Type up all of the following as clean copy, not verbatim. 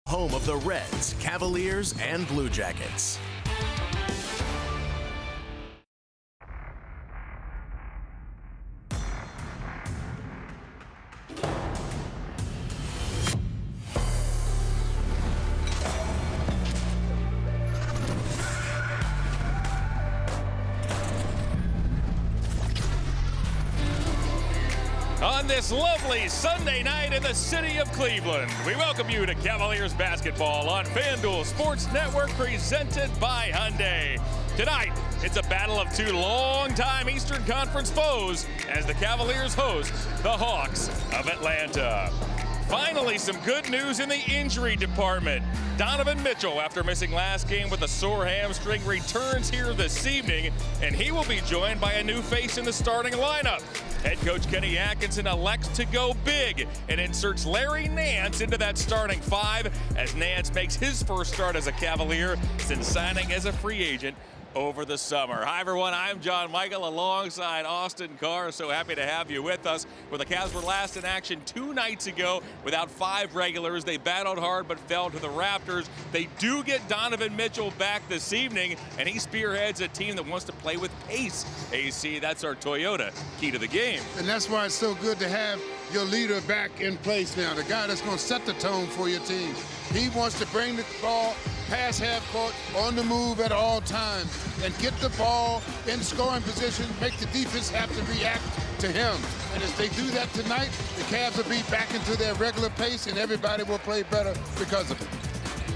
Home of the Reds, Cavaliers, and Blue Jackets. On this lovely Sunday night in the city of Cleveland, we welcome you to Cavaliers basketball on FanDuel Sports Network, presented by Hyundai. Tonight, it's a battle of two longtime Eastern Conference foes as the Cavaliers host the Hawks of Atlanta. Finally, some good news in the injury department. Donovan Mitchell, after missing last game with a sore hamstring, returns here this evening, and he will be joined by a new face in the starting lineup. Head coach Kenny Atkinson elects to go big and inserts Larry Nance into that starting five as Nance makes his first start as a Cavalier since signing as a free agent over the summer. Hi everyone, I'm John Michael alongside Austin Carr. So happy to have you with us. Where the Cavs were last in action 2 nights ago without 5 regulars. They battled hard but fell to the Raptors. They do get Donovan Mitchell back this evening, and he spearheads a team that wants to play with pace. AC, that's our Toyota key to the game. And that's why it's so good to have your leader back in place now, the guy that's going to set the tone for your team. He wants to bring the ball past half court, on the move at all times, and get the ball in scoring position, make the defense have to react to him. And if they do that tonight, the Cavs will be back into their regular pace, and everybody will play better because of it.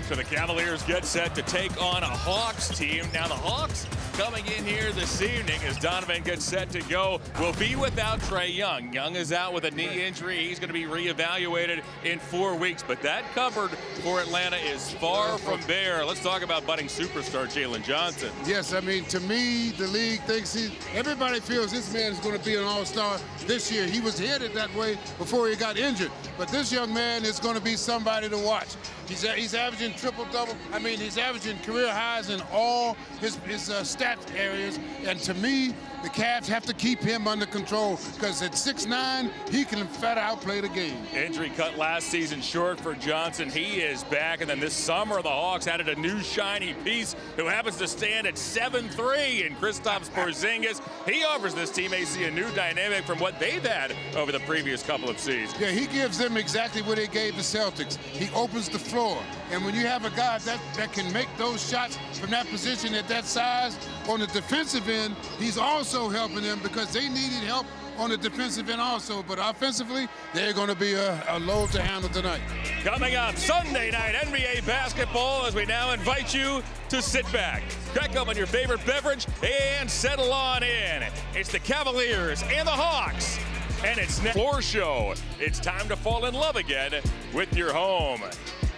So the Cavaliers get set to take on a Hawks team. Now the Hawks coming in here this evening as Donovan gets set to go will be without Trae Young. Young is out with a knee injury. He's going to be reevaluated in 4 weeks, but that cupboard for Atlanta is far from bare. Let's talk about budding superstar Jalen Johnson. Yes, I mean, to me, the league thinks everybody feels this man is going to be an all-star this year. He was headed that way before he got injured, but this young man is going to be somebody to watch. He's averaging triple-double. I mean, he's averaging career highs in all his stat areas. And to me, the Cavs have to keep him under control because at 6'9", he can flat out play the game. Injury cut last season short for Johnson. He is back. And then this summer, the Hawks added a new shiny piece who happens to stand at 7'3", and Kristaps Porzingis. He offers this team, AC, a new dynamic from what they've had over the previous couple of seasons. Yeah, he gives them exactly what they gave the Celtics. He opens the floor. And when you have a guy that can make those shots from that position at that size, on the defensive end, he's also helping them because they needed help on the defensive end also. But offensively, they're going to be a load to handle tonight. Coming up Sunday night NBA basketball, as we now invite you to sit back, crack open your favorite beverage, and settle on in. It's the Cavaliers and the Hawks, and it's floor show. It's time to fall in love again with your home.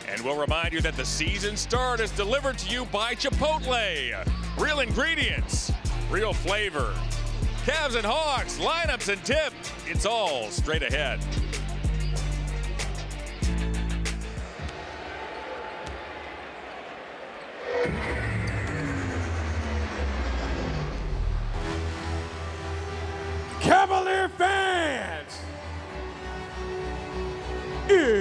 And we'll remind you that the season start is delivered to you by Chipotle. Real ingredients, real flavor. Cavs and Hawks, lineups and tip, it's all straight ahead. Cavalier fans, it's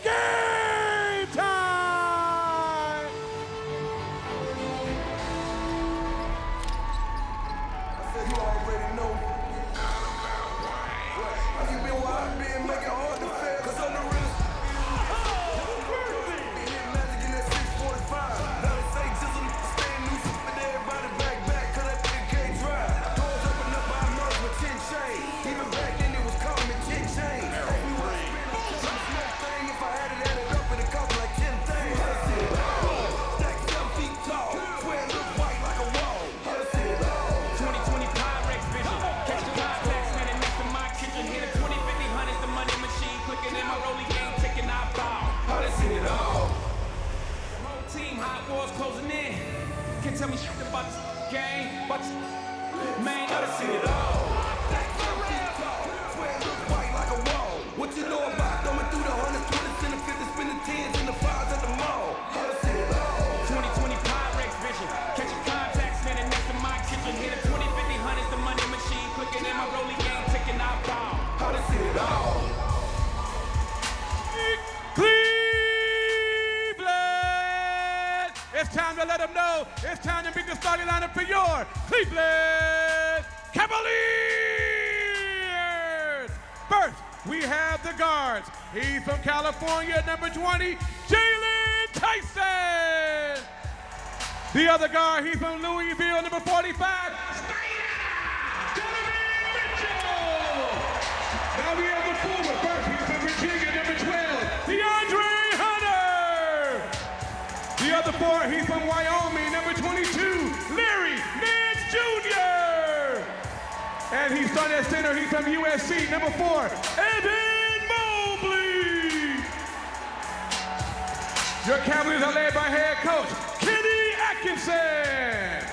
game time! I said you already know. You been wild, been making hard to fail, 'cause I'm the realest. Been hitting magic in that 645. Now they say jizzle, staying loose, but everybody back, 'cause that thing can't drive. Doors open up by mugs with 10 chains. Even back then it was called me 10 chains. We was spinning thing if I had it added up and it cost like 10 things. Stack 7 feet tall, swear it look white like a wall. 2020 Pyrex vision. Catch the contacts, man, and next to my kitchen. Hit a 20, 50, 100, the money machine. Clicking in my rolling game, taking our ball. I done seen it all. Whole team, hot wars closing in. Can't tell me shit about this game, but man, I done seen it all. Stack 7 feet tall, swear it look white like a wall. What you know about thumbing through the 100s, 20s, and the 50s, spending 10s and the 5s at the mall? I done seen it all. 2020 Pyrex vision. Catch your contacts, man, and next to my kitchen. Hit a 20, 50, 100, the money machine. Clicking in my rolling game, taking our ball. I done seen it all. to let them know it's time to meet the starting lineup for your Cleveland Cavaliers. First, we have the guards. He's from California, number 20, Jalen Tyson. The other guard, he's from Louisville, number 45, now we have the forward. First, he's from Virginia, number 12, DeAndre Hunter. The other four, he's from Wyoming, number 22, Larry Nance Jr. And he's starting at center, he's from USC, number 4, Evan Mobley. Your Cavaliers are led by head coach Kenny Atkinson.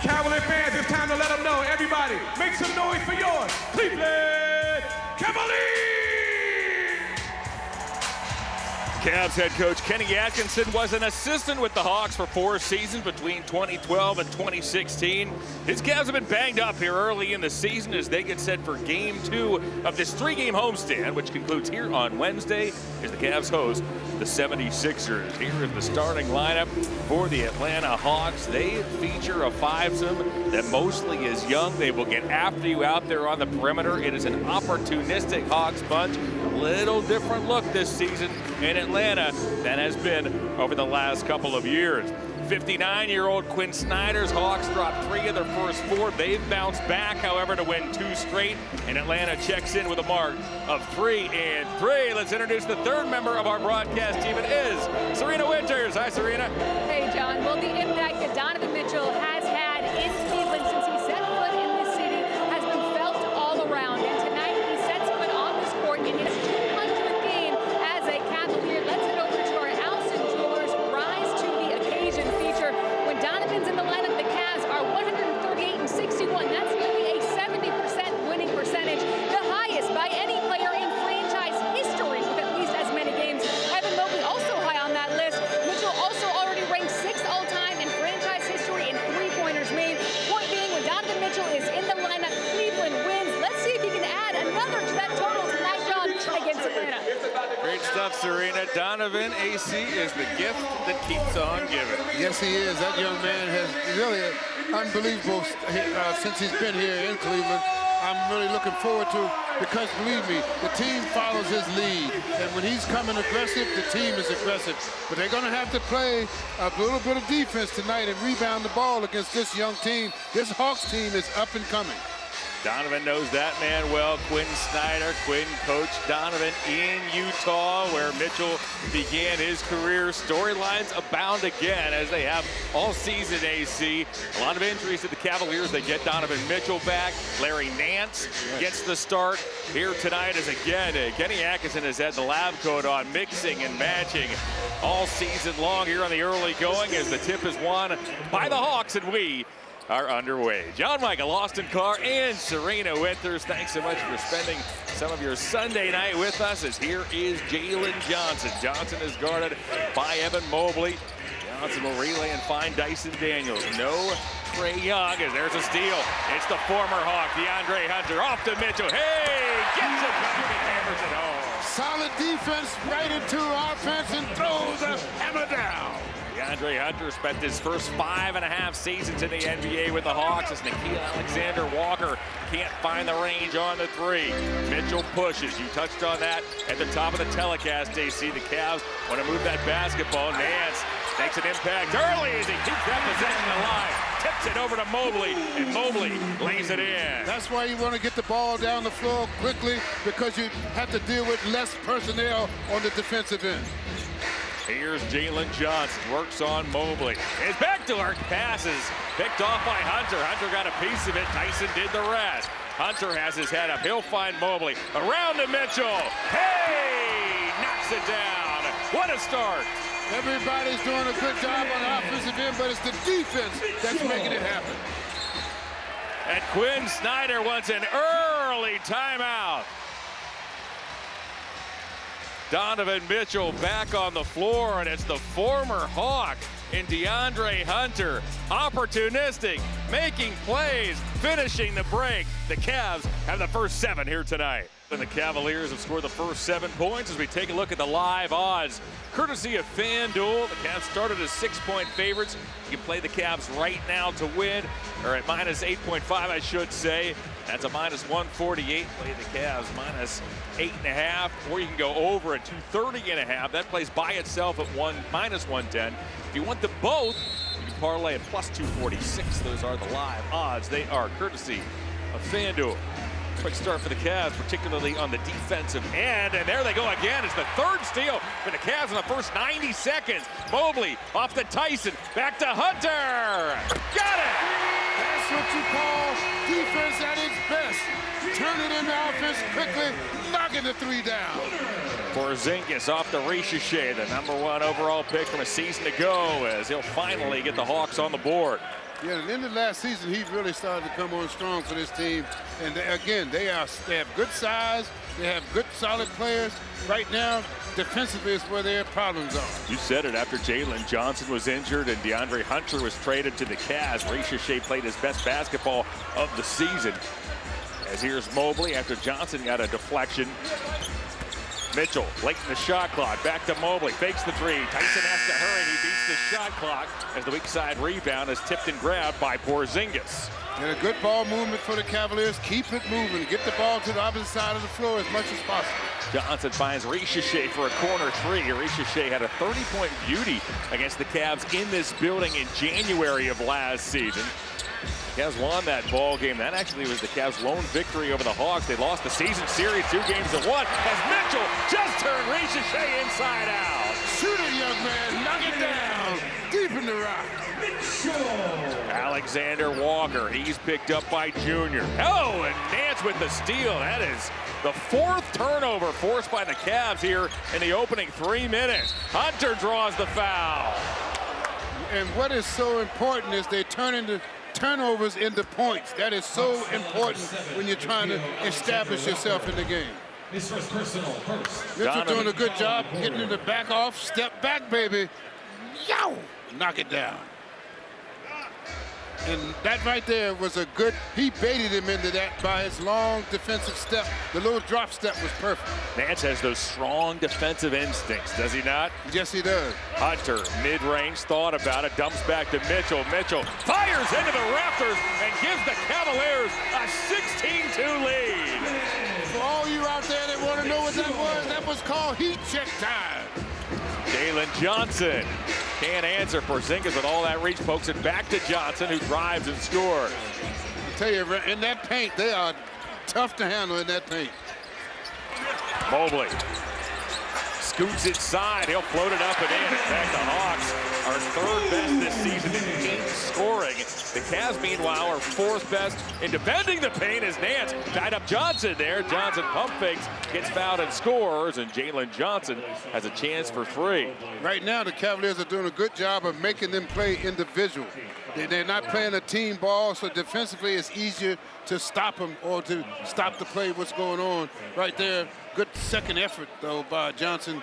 Cavalier fans, it's time to let them know. Everybody, make some noise for your Cleveland Cavaliers! Cavs head coach Kenny Atkinson was an assistant with the Hawks for 4 seasons between 2012 and 2016. His Cavs have been banged up here early in the season as they get set for Game 2 of this 3-game homestand, which concludes here on Wednesday as the Cavs host the 76ers. Here is the starting lineup for the Atlanta Hawks. They feature a fivesome that mostly is young. They will get after you out there on the perimeter. It is an opportunistic Hawks bunch. A little different look this season in Atlanta than has been over the last couple of years. 59-year-old Quinn Snyder's Hawks dropped 3 of their first 4. They've bounced back, however, to win 2 straight. And Atlanta checks in with a mark of 3-3. Let's introduce the third member of our broadcast team. It is Serena Winters. Hi, Serena. Hey, John. Well, the impact that Donovan Mitchell has had in Cleveland since he set foot in this city has been felt all around. And tonight he sets foot on this court in his 200th game as a Cavalier. Let's head over to our Allison Jewelers Rise to the Occasion feature. When Donovan's in the lineup, the Cavs are 138-61. That's nearly a 70% winning percentage, the highest by any player in franchise history with at least as many games. Evan Mobley also high on that list. Mitchell also already ranked 6th all-time in franchise history in three-pointers made. Point being, when Donovan Mitchell is in the lineup, Cleveland wins. Let's see if he can add another to that total tonight, John, against Atlanta. Great stuff, Serena. Donovan, AC, is the gift that keeps on giving. Yes, he is. That young man has really unbelievable since he's been here in Cleveland. I'm really looking forward to, because believe me, the team follows his lead. And when he's coming aggressive, the team is aggressive. But they're going to have to play a little bit of defense tonight and rebound the ball against this young team. This Hawks team is up and coming. Donovan knows that man well. Quinn Snyder. Quinn coached Donovan in Utah, where Mitchell began his career. Storylines abound again, as they have all season, AC. A lot of injuries to the Cavaliers. They get Donovan Mitchell back. Larry Nance gets the start here tonight, as again, Kenny Atkinson has had the lab coat on, mixing and matching all season long here on the early going, as the tip is won by the Hawks, and we are underway. John Michael, Austin Carr, and Serena Winters, thanks so much for spending some of your Sunday night with us, as here is Jalen Johnson. Johnson is guarded by Evan Mobley. Johnson will relay and find Dyson Daniels. No Trae Young, as there's a steal. It's the former Hawk, DeAndre Hunter, off to Mitchell. Hey, gets it back and hammers it home. Solid defense, right into offense, and throws the hammer down. DeAndre Hunter spent his first 5.5 seasons in the NBA with the Hawks, as Nickeil Alexander-Walker can't find the range on the 3. Mitchell pushes. You touched on that at the top of the telecast, AC. The Cavs want to move that basketball. Nance makes an impact early as he keeps that possession alive. Tips it over to Mobley, and Mobley lays it in. That's why you want to get the ball down the floor quickly, because you have to deal with less personnel on the defensive end. Here's Jalen Johnson, works on Mobley. His backdoor passes picked off by Hunter. Hunter got a piece of it. Tyson did the rest. Hunter has his head up. He'll find Mobley. Around to Mitchell. Hey! Knocks it down. What a start. Everybody's doing a good job on the offensive end, but it's the defense that's making it happen. And Quinn Snyder wants an early timeout. Donovan Mitchell back on the floor, and it's the former Hawk in DeAndre Hunter. Opportunistic, making plays, finishing the break. The Cavs have the first 7 here tonight. And the Cavaliers have scored the first 7 points as we take a look at the live odds. Courtesy of FanDuel, the Cavs started as 6-point favorites. You can play the Cavs right now to win, or at minus 8.5, I should say. That's a minus 148. Play the Cavs minus 8.5, or you can go over at 230.5. That plays by itself at minus 110. If you want them both, you can parlay at plus 246. Those are the live odds. They are courtesy of FanDuel. Quick start for the Cavs, particularly on the defensive end. And there they go again. It's the 3rd steal for the Cavs in the first 90 seconds. Mobley off to Tyson. Back to Hunter. Got it! That's what you call defense at its best. Turn it into offense quickly, knocking the 3 down. Porzingis off the Ricochet, the #1 overall pick from a season ago, as he'll finally get the Hawks on the board. Yeah, at the end of last season, he really started to come on strong for this team. And again, they have good size. They have good, solid players. Right now, defensively is where their problems are. You said it after Jalen Johnson was injured and DeAndre Hunter was traded to the Cavs. Ricochet played his best basketball of the season. As here's Mobley after Johnson got a deflection. Mitchell late in the shot clock. Back to Mobley. Fakes the 3. Tyson has to hurry. He beats the shot clock as the weak side rebound is tipped and grabbed by Porzingis. And a good ball movement for the Cavaliers. Keep it moving. Get the ball to the opposite side of the floor as much as possible. Johnson finds Ricochet for a corner 3. Ricochet had a 30-point beauty against the Cavs in this building in January of last season. Cavs won that ball game. That actually was the Cavs' lone victory over the Hawks. They lost the season series 2 games to 1 as Mitchell just turned Ricochet inside out. Shoot it, young man. Knock it down. Deep in the rock. Alexander Walker, he's picked up by Junior. Oh, and Nance with the steal. That is the 4th turnover forced by the Cavs here in the opening 3 minutes. Hunter draws the foul. And what is so important is they turn into turnovers into points. That is so important when you're trying to establish yourself in the game. Mitchell doing a good job getting in the back off. Step back, baby. Yow! Knock it down. And that right there was a good, he baited him into that by his long defensive step. The little drop step was perfect. Nance has those strong defensive instincts, does he not? Yes, he does. Hunter, mid-range, thought about it, dumps back to Mitchell. Mitchell fires into the rafters and gives the Cavaliers a 16-2 lead. For all you out there that want to know what that was called heat check time. Jalen Johnson can't answer. Porzingis with all that reach pokes it back to Johnson, who drives and scores. I tell you, in that paint, they are tough to handle in that paint. Mobley scoots inside. He'll float it up and in. In fact, the Hawks are 3rd best this season in paint scoring. The Cavs, meanwhile, are 4th best in defending the paint as Nance tied up Johnson there. Johnson pump fakes, gets fouled and scores, and Jalen Johnson has a chance for 3. Right now, the Cavaliers are doing a good job of making them play individual. They're not playing a team ball, so defensively it's easier to stop them or to stop the play, what's going on right there. Good second effort, though, by Johnson.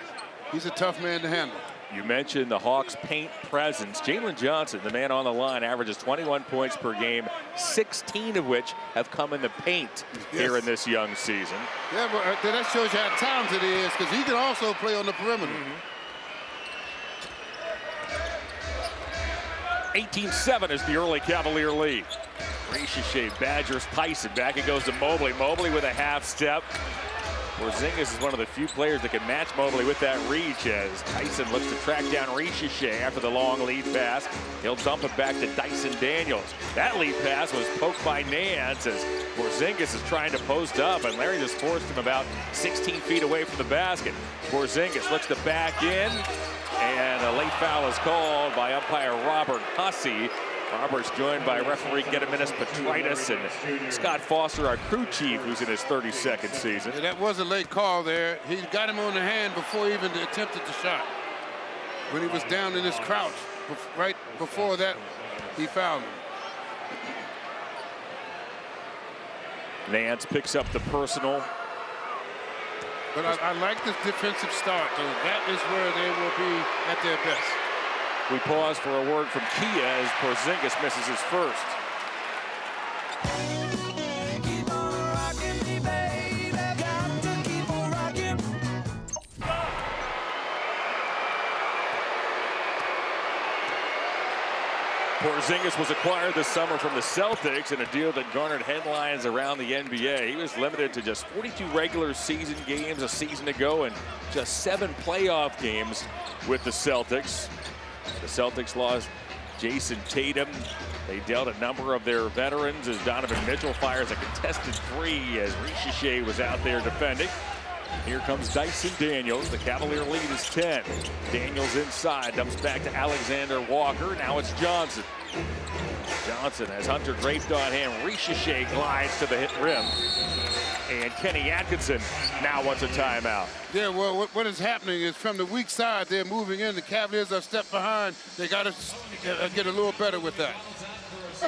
He's a tough man to handle. You mentioned the Hawks' paint presence. Jalen Johnson, the man on the line, averages 21 points per game, 16 of which have come in the paint here in this young season. Yeah, but that shows you how talented he is, because he can also play on the perimeter. 18-7 is the early Cavalier lead. Ricochet badgers Tyson. Back it goes to Mobley. Mobley with a half step. Porzingis is one of the few players that can match Mobley with that reach as Tyson looks to track down Ricochet after the long lead pass. He'll dump it back to Dyson Daniels. That lead pass was poked by Nance as Porzingis is trying to post up, and Larry just forced him about 16 feet away from the basket. Porzingis looks to back in, and a late foul is called by umpire Robert Hussey. Roberts joined by referee Gediminas Petritis and Scott Foster, our crew chief, who's in his 32nd season. Yeah, that was a late call there. He got him on the hand before he even attempted the shot. When he was down in his crouch, right before that, he fouled him. Nance picks up the personal. But I like this defensive start, though. That is where they will be at their best. We pause for a word from Kia as Porzingis misses his first. Porzingis was acquired this summer from the Celtics in a deal that garnered headlines around the NBA. He was limited to just 42 regular season games a season ago and just 7 playoff games with the Celtics. The Celtics lost Jason Tatum. They dealt a number of their veterans as Donovan Mitchell fires a contested 3 as Richiche was out there defending. Here comes Dyson Daniels. The Cavalier lead is 10. Daniels inside, dumps back to Alexander Walker. Now it's Johnson. Johnson has Hunter draped on him. Richiche glides to the hit rim. And Kenny Atkinson now wants a timeout. Yeah, well, what is happening is from the weak side, they're moving in. The Cavaliers are a step behind. They got to get a little better with that.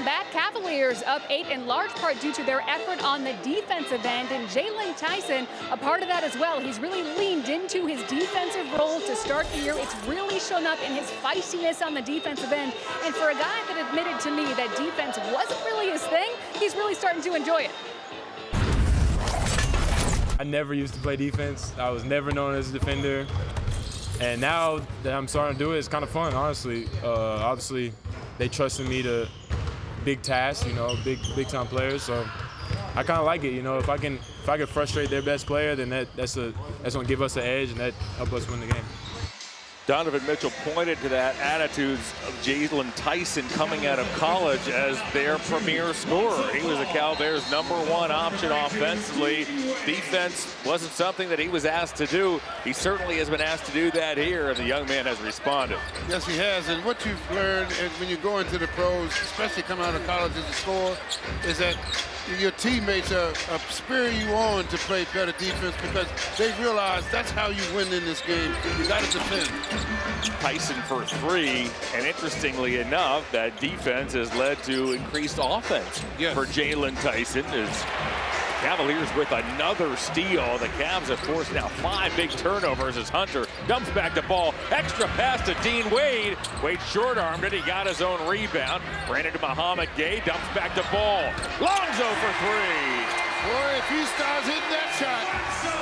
Back Cavaliers up 8 in large part due to their effort on the defensive end, and Jalen Tyson a part of that as well. He's really leaned into his defensive role to start the year. It's really shown up in his feistiness on the defensive end, and for a guy that admitted to me that defense wasn't really his thing, he's really starting to enjoy it. I never used to play defense. I was never known as a defender, and now that I'm starting to do it, it's kind of fun, honestly. Obviously, they trusted me to big tasks, you know, big time players. So I kind of like it, you know. If I can frustrate their best player, then that's gonna give us an edge, and that help us win the game. Donovan Mitchell pointed to that attitudes of Jalen Tyson coming out of college as their premier scorer. He was the Cavaliers' #1 option offensively. Defense wasn't something that he was asked to do. He certainly has been asked to do that here, and the young man has responded. Yes, he has. And what you've learned when you go into the pros, especially coming out of college as a scorer, is that your teammates are spurring you on to play better defense because they realize that's how you win in this game. You got to defend. Tyson for 3, and interestingly enough, that defense has led to increased offense for Jalen Tyson. As Cavaliers with another steal. The Cavs have forced now 5 big turnovers as Hunter dumps back the ball. Extra pass to Dean Wade. Wade short-armed it. He got his own rebound. Ran into Muhammad Gay. Dumps back the ball. Lonzo for 3. Boy, if he starts hitting that shot,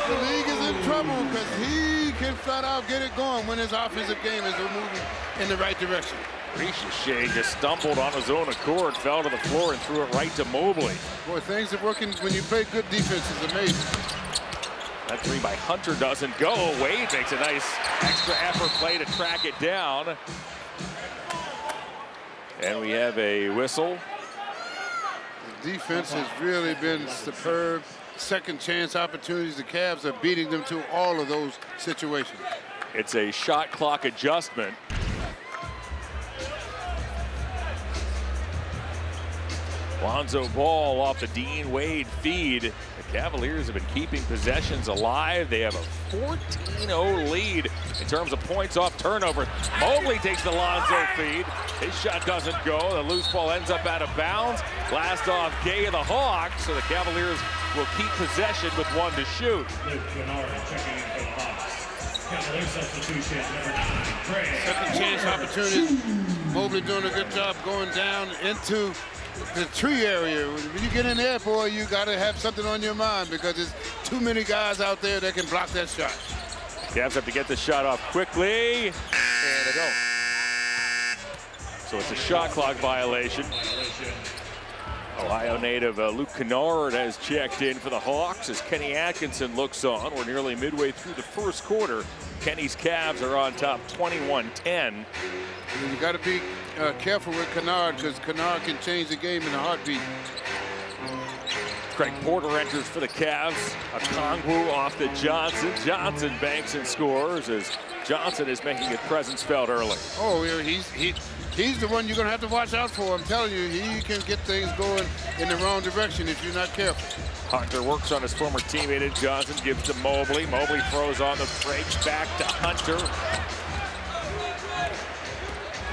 the league is in trouble because he can flat out get it going when his offensive game is moving in the right direction. Richiche just stumbled on his own accord, fell to the floor, and threw it right to Mobley. Boy, things are working when you play good defense. It's amazing. That 3 by Hunter doesn't go. Wade makes a nice extra effort play to track it down. And we have a whistle. The defense has really been superb. Second chance opportunities. The Cavs are beating them to all of those situations. It's a shot clock adjustment. Lonzo Ball off the Dean Wade feed. The Cavaliers have been keeping possessions alive. They have a 14-0 lead in terms of points off turnover. Mobley takes the Lonzo feed. His shot doesn't go. The loose ball ends up out of bounds. Blast off Gay of the Hawks. So the Cavaliers will keep possession with 1 to shoot. Second chance opportunities. Mobley doing a good job going down into the tree area. When you get in there, boy, you got to have something on your mind because there's too many guys out there that can block that shot. Cavs have to get the shot off quickly. And they don't. So it's a shot clock violation. Ohio native Luke Kennard has checked in for the Hawks as Kenny Atkinson looks on. We're nearly midway through the first quarter. Kenny's Cavs are on top 21-10. You got to be careful with Kennard because Kennard can change the game in a heartbeat. Craig Porter enters for the Cavs. A Okongwu off to Johnson. Johnson banks and scores as Johnson is making his presence felt early. Oh, yeah, he's the one you're going to have to watch out for. I'm telling you, he can get things going in the wrong direction if you're not careful. Hunter works on his former teammate and Johnson, gives to Mobley. Mobley throws on the breaks back to Hunter.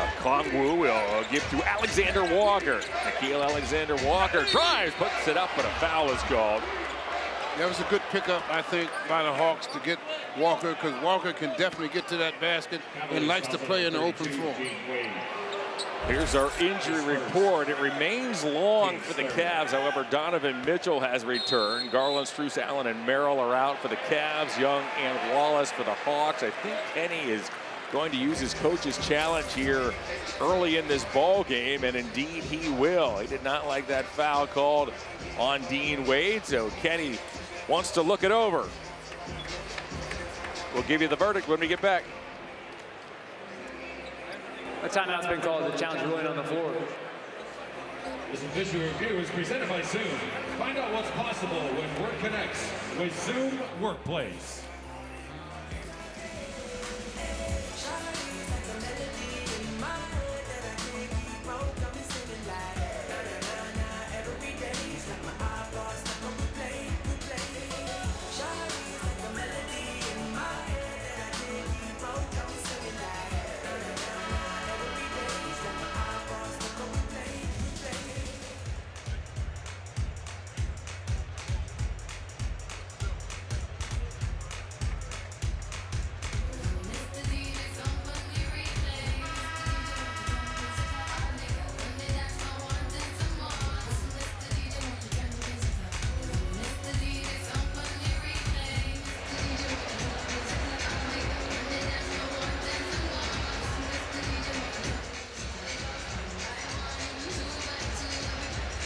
Okongwu will give to Alexander Walker. Nickeil Alexander Walker drives, puts it up, but a foul is called. That was a good pickup, I think, by the Hawks to get Walker, because Walker can definitely get to that basket and likes to play in the open floor. Here's our injury report. It remains long for the Cavs. However, Donovan Mitchell has returned. Garland, Strus, Allen, and Merrill are out for the Cavs. Young and Wallace for the Hawks. I think Kenny is going to use his coach's challenge here early in this ball game, and indeed he will. He did not like that foul called on Dean Wade, so Kenny wants to look it over. We'll give you the verdict when we get back. A timeout's been called. The challenge ruling on the floor. This official review is presented by Zoom. Find out what's possible when work connects with Zoom Workplace.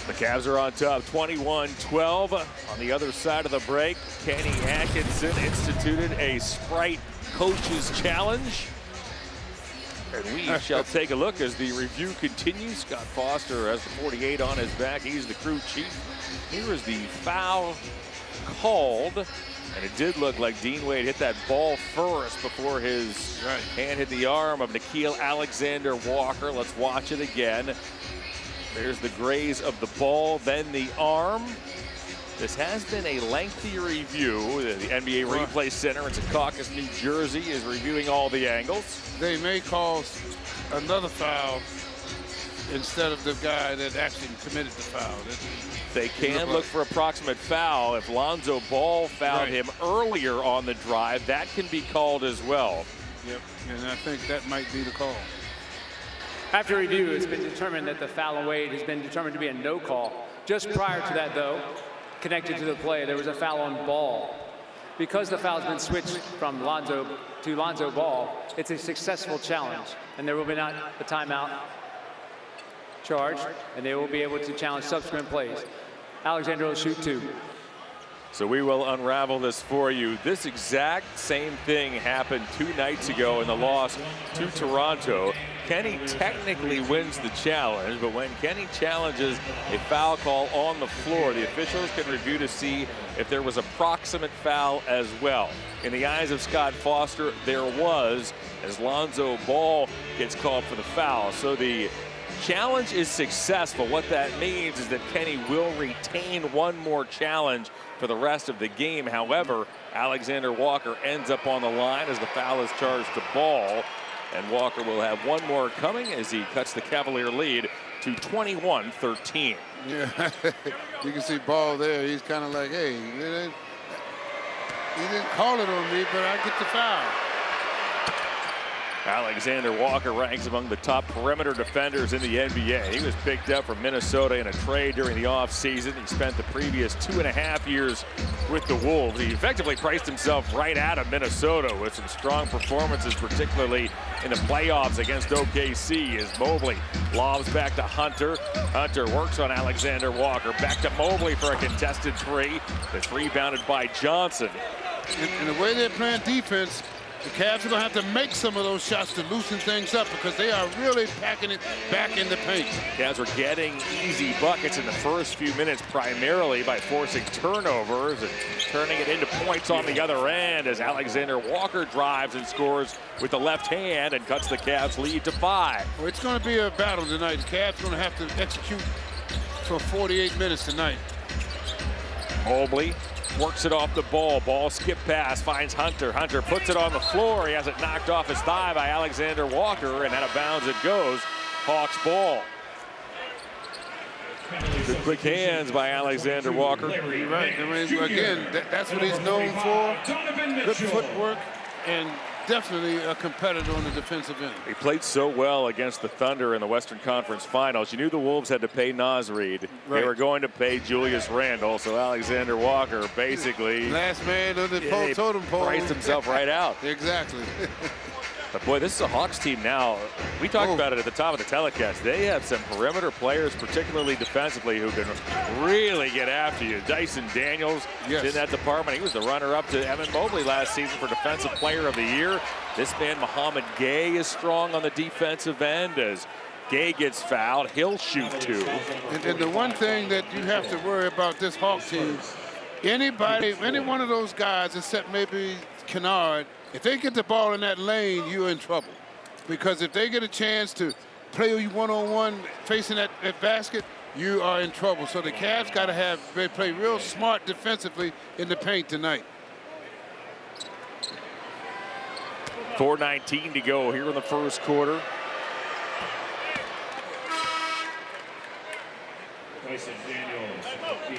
The Cavs are on top, 21-12. On the other side of the break, Kenny Atkinson instituted a Sprite Coach's Challenge. And we shall take a look as the review continues. Scott Foster has the 48 on his back. He's the crew chief. Here is the foul called. And it did look like Dean Wade hit that ball first before his hand hit the arm of Nickeil Alexander-Walker. Let's watch it again. There's the graze of the ball, then the arm. This has been a lengthy review. The NBA Replay Center in Secaucus, New Jersey is reviewing all the angles. They may call another foul instead of the guy that actually committed the foul. They can look for approximate foul. If Lonzo Ball fouled him earlier on the drive, that can be called as well. Yep, and I think that might be the call. After review, it's been determined that the foul on Wade has been determined to be a no call. Just prior to that, though, connected to the play, there was a foul on Ball. Because the foul's been switched from Lonzo to Lonzo Ball, it's a successful challenge, and there will be not a timeout charged, and they will be able to challenge subsequent plays. Alexander will shoot 2. So we will unravel this for you. This exact same thing happened 2 nights ago in the loss to Toronto. Kenny technically wins the challenge, but when Kenny challenges a foul call on the floor, the officials can review to see if there was a proximate foul as well. In the eyes of Scott Foster, there was, as Lonzo Ball gets called for the foul. So the challenge is successful. What that means is that Kenny will retain one more challenge for the rest of the game. However, Alexander Walker ends up on the line as the foul is charged to Ball. And Walker will have one more coming as he cuts the Cavalier lead to 21-13. Yeah, you can see Ball there. He's kind of like, hey, he didn't call it on me, but I get the foul. Alexander Walker ranks among the top perimeter defenders in the NBA. He was picked up from Minnesota in a trade during the offseason. He spent the previous 2.5 years with the Wolves. He effectively priced himself right out of Minnesota with some strong performances, particularly in the playoffs against OKC, as Mobley lobs back to Hunter. Hunter works on Alexander Walker. Back to Mobley for a contested 3. That's rebounded by Johnson. And the way they're playing defense, the Cavs are going to have to make some of those shots to loosen things up because they are really packing it back in the paint. Cavs are getting easy buckets in the first few minutes, primarily by forcing turnovers and turning it into points on the other end as Alexander Walker drives and scores with the left hand and cuts the Cavs lead to 5. Well, it's going to be a battle tonight. The Cavs are going to have to execute for 48 minutes tonight. Mobley works it off the ball. Ball skip pass, finds Hunter. Hunter puts it on the floor. He has it knocked off his thigh by Alexander Walker, and out of bounds it goes. Hawks ball. Good quick hands by Alexander Walker. You're right. I mean, again, that's what he's known for. Good footwork and definitely a competitor on the defensive end. He played so well against the Thunder in the Western Conference Finals. You knew the Wolves had to pay Naz Reid. Right. They were going to pay Julius Randle. So Alexander Walker basically last man on the totem pole. Priced himself right out. Exactly. But boy, this is a Hawks team now. We talked about it at the top of the telecast. They have some perimeter players, particularly defensively, who can really get after you. Dyson Daniels is in that department. He was the runner-up to Evan Mobley last season for Defensive Player of the Year. This man, Muhammad Gay, is strong on the defensive end. As Gay gets fouled, he'll shoot two. And the one thing that you have to worry about this Hawk team, any one of those guys, except maybe Kennard, if they get the ball in that lane, you're in trouble. Because if they get a chance to play you one-on-one facing that basket, you are in trouble. So the Cavs got to play real smart defensively in the paint tonight. 4:19 to go here in the first quarter.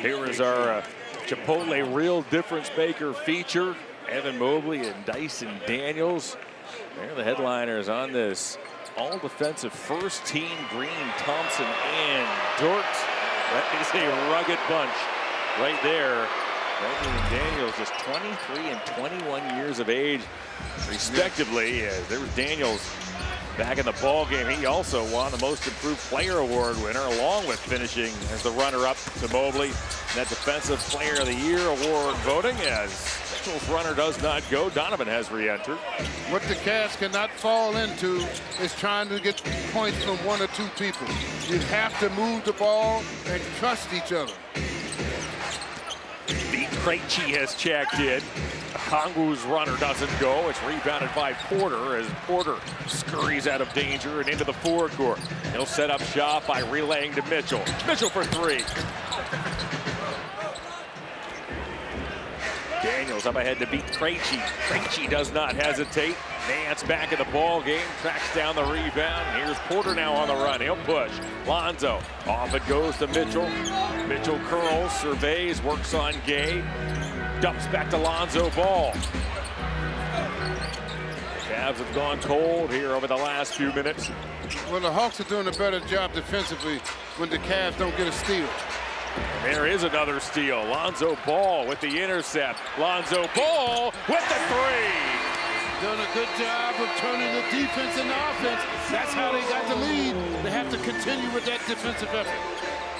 Here is our Chipotle Real Difference Maker feature. Evan Mobley and Dyson Daniels. They're the headliners on this all-defensive first team. Green, Thompson, and Dort. That is a rugged bunch right there. Mobley and Daniels just 23 and 21 years of age, respectively. There was Daniels back in the ball game. He also won the Most Improved Player Award winner, along with finishing as the runner-up to Mobley. That Defensive Player of the Year award voting, as Mitchell's runner does not go. Donovan has re-entered. What the Cavs cannot fall into is trying to get points from one or two people. You have to move the ball and trust each other. The Krejci has checked in. Kongu's runner doesn't go. It's rebounded by Porter as Porter scurries out of danger and into the forecourt. He'll set up shop by relaying to Mitchell. Mitchell for three. Daniels up ahead to beat Krejci. Krejci does not hesitate. Nance back in the ball game, tracks down the rebound. Here's Porter now on the run. He'll push. Lonzo off it goes to Mitchell. Mitchell curls, surveys, works on Gay. Dumps back to Lonzo Ball. The Cavs have gone cold here over the last few minutes. Well, the Hawks are doing a better job defensively when the Cavs don't get a steal. There is another steal. Lonzo Ball with the intercept. Lonzo Ball with the three. Doing a good job of turning the defense into offense. That's how they got the lead. They have to continue with that defensive effort.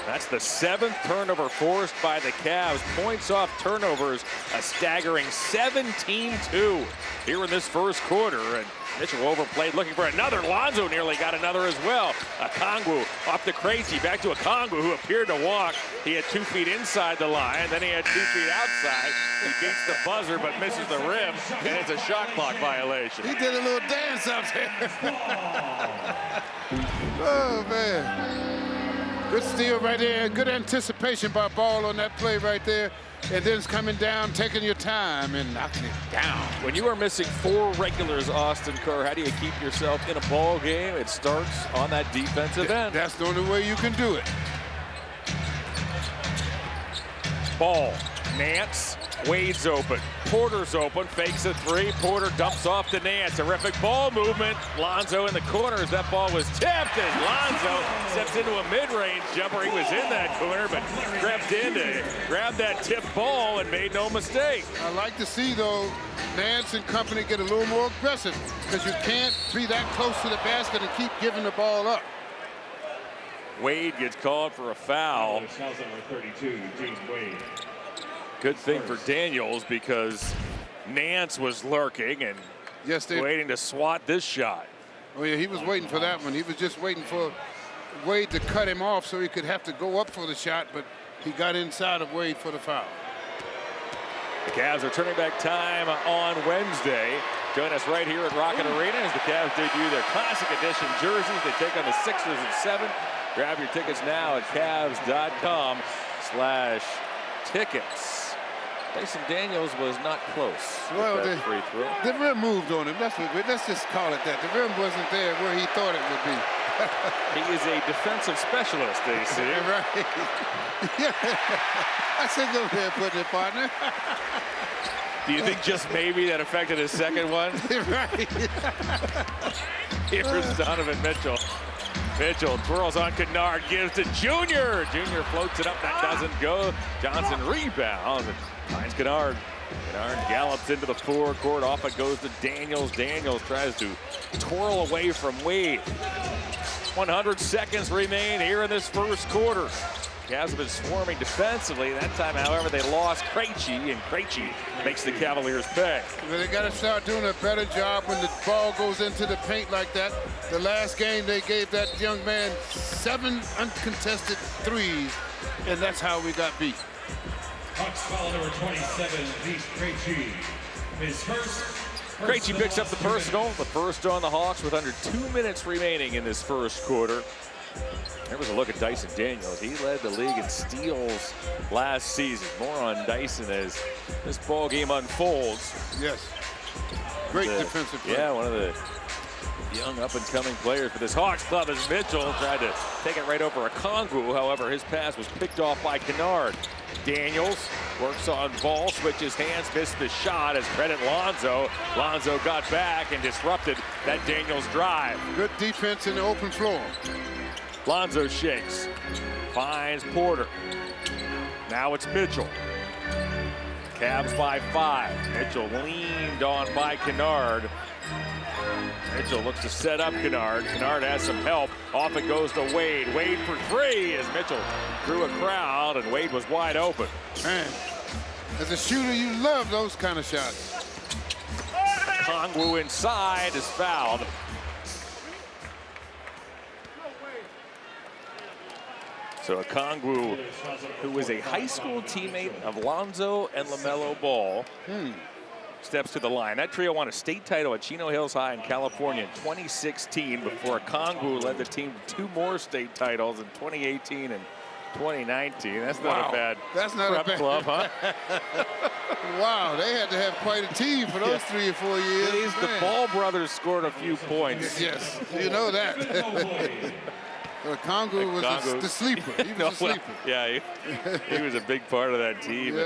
That's the 7th turnover forced by the Cavs. Points off turnovers, a staggering 17-2 here in this first quarter. And Mitchell overplayed, looking for another. Lonzo nearly got another as well. Okongwu off the Krejci, back to Okongwu, who appeared to walk. He had 2 feet inside the line, then he had 2 feet outside. He beats the buzzer, but misses the rim, and it's a shot clock violation. He did a little dance up there. Oh, man. Good steal right there. Good anticipation by Ball on that play right there. And then it's coming down, taking your time and knocking it down. When you are missing 4 regulars, Austin Kerr, how do you keep yourself in a ball game? It starts on that defensive end. That's the only way you can do it. Ball, Nance, Wade's open. Porter's open, fakes a 3. Porter dumps off to Nance. Terrific ball movement. Lonzo in the corner as that ball was tipped, and Lonzo steps into a mid-range jumper. He was in that corner, but crept in to grab that tipped ball and made no mistake. I like to see, though, Nance and company get a little more aggressive, because you can't be that close to the basket and keep giving the ball up. Wade gets called for a foul. Number 32, James Wade. Good thing for Daniels, because Nance was lurking and waiting to swat this shot. Oh, yeah, he was waiting for that one. He was just waiting for Wade to cut him off so he could have to go up for the shot, but he got inside of Wade for the foul. The Cavs are turning back time on Wednesday. Join us right here at Rocket Arena as the Cavs debut their Classic Edition jerseys. They take on the Sixers at 7. Grab your tickets now at Cavs.com/tickets. Dyson Daniels was not close. Well, with that free throw. The rim moved on him. Let's just call it that. The rim wasn't there where he thought it would be. He is a defensive specialist, they say. Right. Yeah. I said, go ahead, put it, partner. Do you think just maybe that affected his second one? Right. Here's Donovan Mitchell. Mitchell twirls on Kennard, gives to Junior. Junior floats it up, that doesn't go. Johnson rebounds and finds Kennard. Kennard gallops into the forecourt. Off it goes to Daniels. Daniels tries to twirl away from Wade. 100 seconds remain here in this first quarter. Cavs have been swarming defensively. That time, however, they lost Krejci, and Krejci makes the Cavaliers pay. But they got to start doing a better job when the ball goes into the paint like that. The last game, they gave that young man 7 uncontested threes, and that's how we got beat. Hawks foul number 27, beats Krejci. His first. Krejci picks up the personal, the first on the Hawks with under 2 minutes remaining in this first quarter. There was a look at Dyson Daniels. He led the league in steals last season. More on Dyson as this ball game unfolds. Yes. Great defensive play. Yeah, one of the young up-and-coming players for this Hawks club as Mitchell tried to take it right over a Okongwu. However, his pass was picked off by Kennard. Daniels works on ball, switches hands, missed the shot as credit Lonzo. Lonzo got back and disrupted that Daniels drive. Good defense in the open floor. Lonzo shakes, finds Porter. Now it's Mitchell. Cavs by 5. Mitchell leaned on by Kennard. Mitchell looks to set up Kennard. Kennard has some help. Off it goes to Wade. Wade for 3 as Mitchell drew a crowd, and Wade was wide open. Man, as a shooter, you love those kind of shots. Okongwu inside is fouled. So Okongwu, who was a high school teammate of Lonzo and LaMelo Ball, steps to the line. That trio won a state title at Chino Hills High in California in 2016 before Okongwu led the team to 2 more state titles in 2018 and 2019. That's not a bad prep club, huh? Wow, they had to have quite a team for those 3 or 4 years. The Ball brothers scored a few points. Yes, you know that. Okongwu was the sleeper. He was a sleeper. Yeah, he was a big part of that team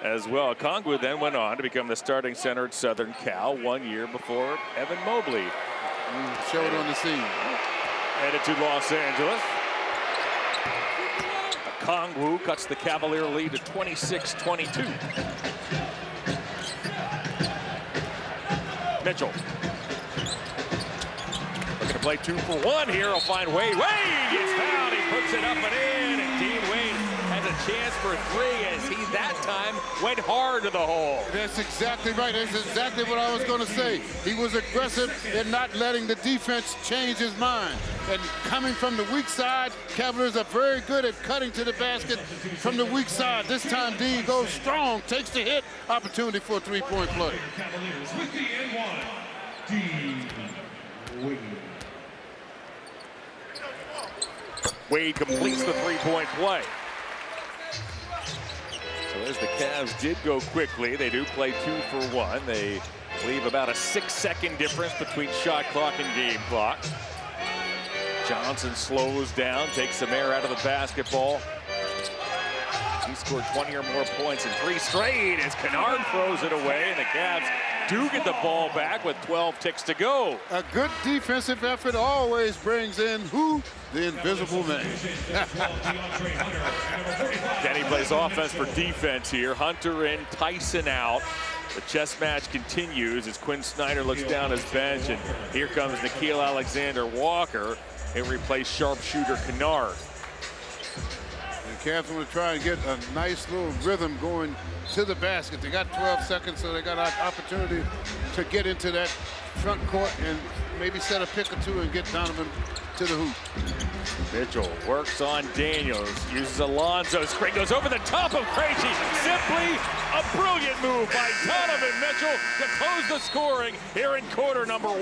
as well. Okongwu then went on to become the starting center at Southern Cal 1 year before Evan Mobley showed on the scene. Headed to Los Angeles. Okongwu cuts the Cavalier lead to 26-22. Mitchell. Looking to play 2 for 1 here. He'll find Wade. Wade gets fouled. He puts it up and in. And Dean Wade has a chance for 3 as he that time went hard to the hole. That's exactly right. That's exactly what I was going to say. He was aggressive in not letting the defense change his mind. And coming from the weak side, Cavaliers are very good at cutting to the basket from the weak side. This time, Dean goes strong, takes the hit, opportunity for a 3-point play. Cavaliers with the N1, Dean Wade. Wade completes the 3-point play. So as the Cavs did go quickly, they do play 2 for 1. They leave about a 6-second difference between shot clock and game clock. Johnson slows down, takes some air out of the basketball. He scored 20 or more points in 3 straight as Kennard throws it away, and the Cavs do get the ball back with 12 ticks to go. A good defensive effort always brings in who? The invisible man. Kenny plays offense for defense here. Hunter in, Tyson out. The chess match continues as Quinn Snyder looks down his bench, and here comes Nickeil Alexander-Walker. He'll replace sharpshooter Kennard. The Cavs want to try and get a nice little rhythm going to the basket. They got 12 seconds, so they got an opportunity to get into that front court and maybe set a pick or 2 and get Donovan to the hoop. Mitchell works on Daniels, uses Alonzo screen, goes over the top of Krejci. Simply a brilliant move by Donovan Mitchell to close the scoring here in quarter number 1.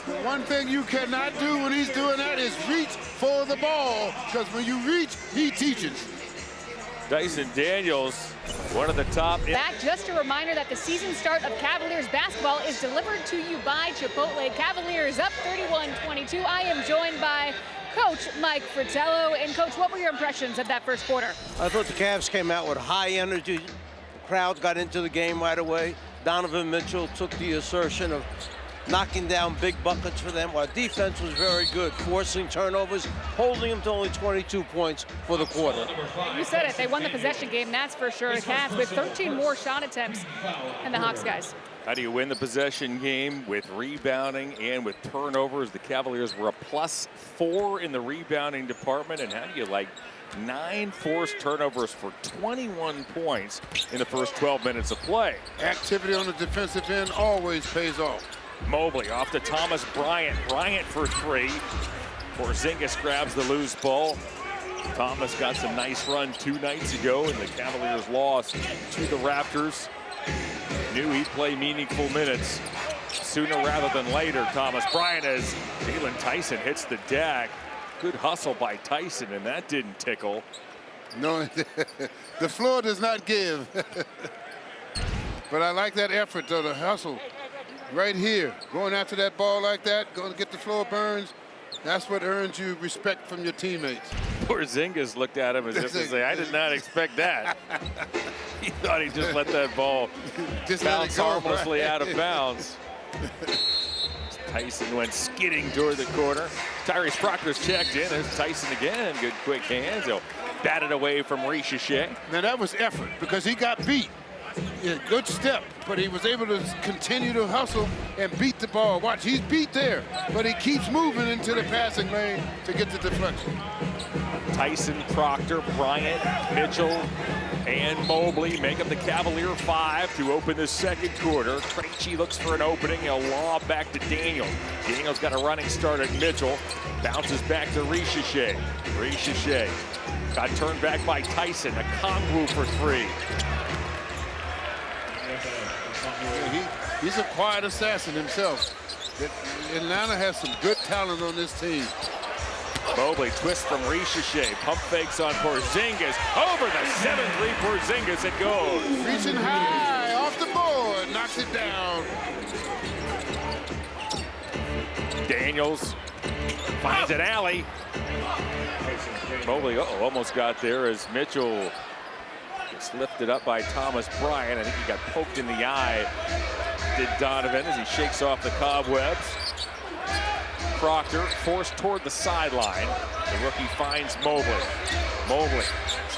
The one thing you cannot do when he's doing that is reach for the ball, because when you reach, he teaches. Dyson Daniels, one of the top. Back, just a reminder that the season start of Cavaliers basketball is delivered to you by Chipotle. Cavaliers up 31-22. I am joined by Coach Mike Fratello. And Coach, what were your impressions of that first quarter? I thought the Cavs came out with high energy. The crowd got into the game right away. Donovan Mitchell took the assertion of knocking down big buckets for them, while defense was very good, forcing turnovers, holding them to only 22 points for the quarter. You said it. They won the possession game, that's for sure. Cavs with 13 more shot attempts than the Hawks guys. How do you win the possession game? With rebounding and with turnovers. The Cavaliers were a +4 in the rebounding department. And how do you like 9 forced turnovers for 21 points in the first 12 minutes of play? Activity on the defensive end always pays off. Mobley off to Thomas Bryant. Bryant for 3. Porzingis grabs the loose ball. Thomas got some nice run 2 nights ago, and the Cavaliers lost to the Raptors. Knew he'd play meaningful minutes sooner rather than later. Thomas Bryant, as Jalen Tyson hits the deck. Good hustle by Tyson, and that didn't tickle. No, the floor does not give. But I like that effort, though, the hustle. Right here, going after that ball like that, going to get the floor burns. That's what earns you respect from your teammates. Porzingis looked at him as if to say, I did not expect that. He thought he just let that ball bounce harmlessly out of bounds. Tyson went skidding toward the corner. Tyrese Proctor's checked in. There's Tyson again. Good quick hands. He'll bat it away from Richelet. Now that was effort because he got beat. Yeah, good step, but he was able to continue to hustle and beat the ball. Watch, he's beat there, but he keeps moving into the passing lane to get the deflection. Tyson, Proctor, Bryant, Mitchell, and Mobley make up the Cavalier 5 to open the second quarter. Krejci looks for an opening. He'll lob back to Daniel. Daniel's got a running start at Mitchell. Bounces back to Richelet. Richelet got turned back by Tyson. A Kongwu for 3. He's a quiet assassin himself. Atlanta has some good talent on this team. Mobley twists from Richelet. Pump fakes on Porzingis. Over the 7-3 Porzingis it goes. Reaching high off the board. Knocks it down. Daniels finds an alley. Mobley almost got there as Mitchell gets lifted up by Thomas Bryant. I think he got poked in the eye. Did Donovan as he shakes off the cobwebs. Proctor forced toward the sideline. The rookie finds Mobley. Mobley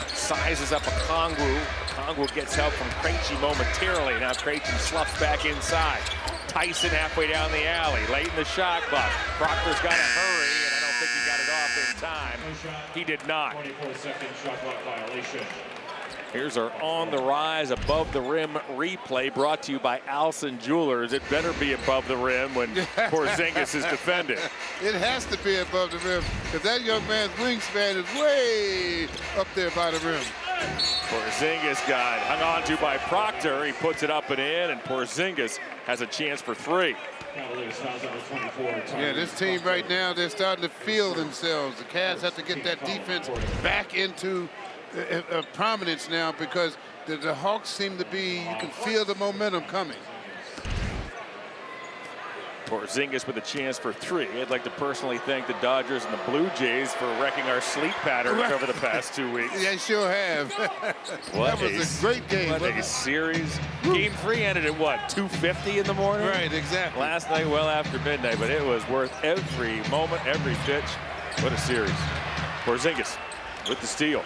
sizes up a Kongwu. Kongwu gets help from Krejci momentarily. Now Krejci sloughs back inside. Tyson halfway down the alley, late in the shot clock. Proctor's got to hurry, and I don't think he got it off in time. He did not. 24-second shot clock violation. Here's our On the Rise Above the Rim replay brought to you by Alson Jewelers. It better be above the rim when Porzingis is defended. It has to be above the rim because that young man's wingspan is way up there by the rim. Porzingis got hung on to by Proctor. He puts it up and in, and Porzingis has a chance for 3. Yeah, this team right now, they're starting to feel themselves. The Cavs have to get that defense back into prominence now because the Hawks seem to be, you can feel the momentum coming. Porzingis with a chance for 3. I'd like to personally thank the Dodgers and the Blue Jays for wrecking our sleep patterns over the past 2 weeks. They sure have. That was a great game. What a series. Game 3 ended at what, 2:50 in the morning? Right, exactly. Last night well after midnight, but it was worth every moment, every pitch. What a series. Porzingis with the steal.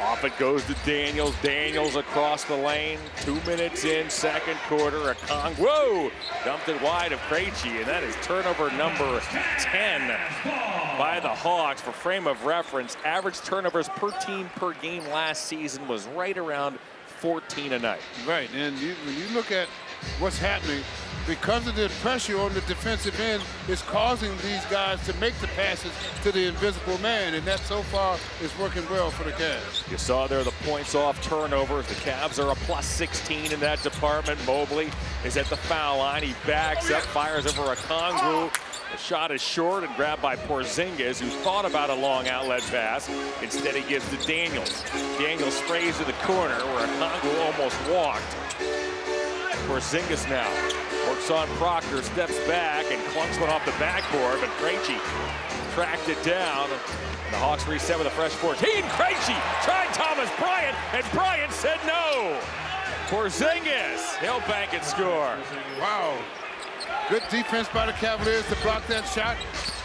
Off it goes to Daniels. Daniels across the lane. 2 minutes in, second quarter. A Kongwu dumped it wide of Krejci, and that is turnover number 10 by the Hawks. For frame of reference, average turnovers per team per game last season was right around 14 a night. Right, and when you look at what's happening, because of the pressure on the defensive end, it's causing these guys to make the passes to the invisible man, and that so far is working well for the Cavs. You saw there the points off turnovers. The Cavs are a +16 in that department. Mobley is at the foul line. He backs up, fires over a Kongwu. The shot is short and grabbed by Porzingis, who thought about a long outlet pass. Instead, he gives to Daniels. Daniels sprays to the corner where Okongwu almost walked. Porzingis now works on Proctor, steps back and clunks one off the backboard, but Krejci tracked it down. The Hawks reset with a fresh 14. Krejci tried Thomas Bryant, and Bryant said no. Porzingis, he'll bank and score. Wow. Good defense by the Cavaliers to block that shot.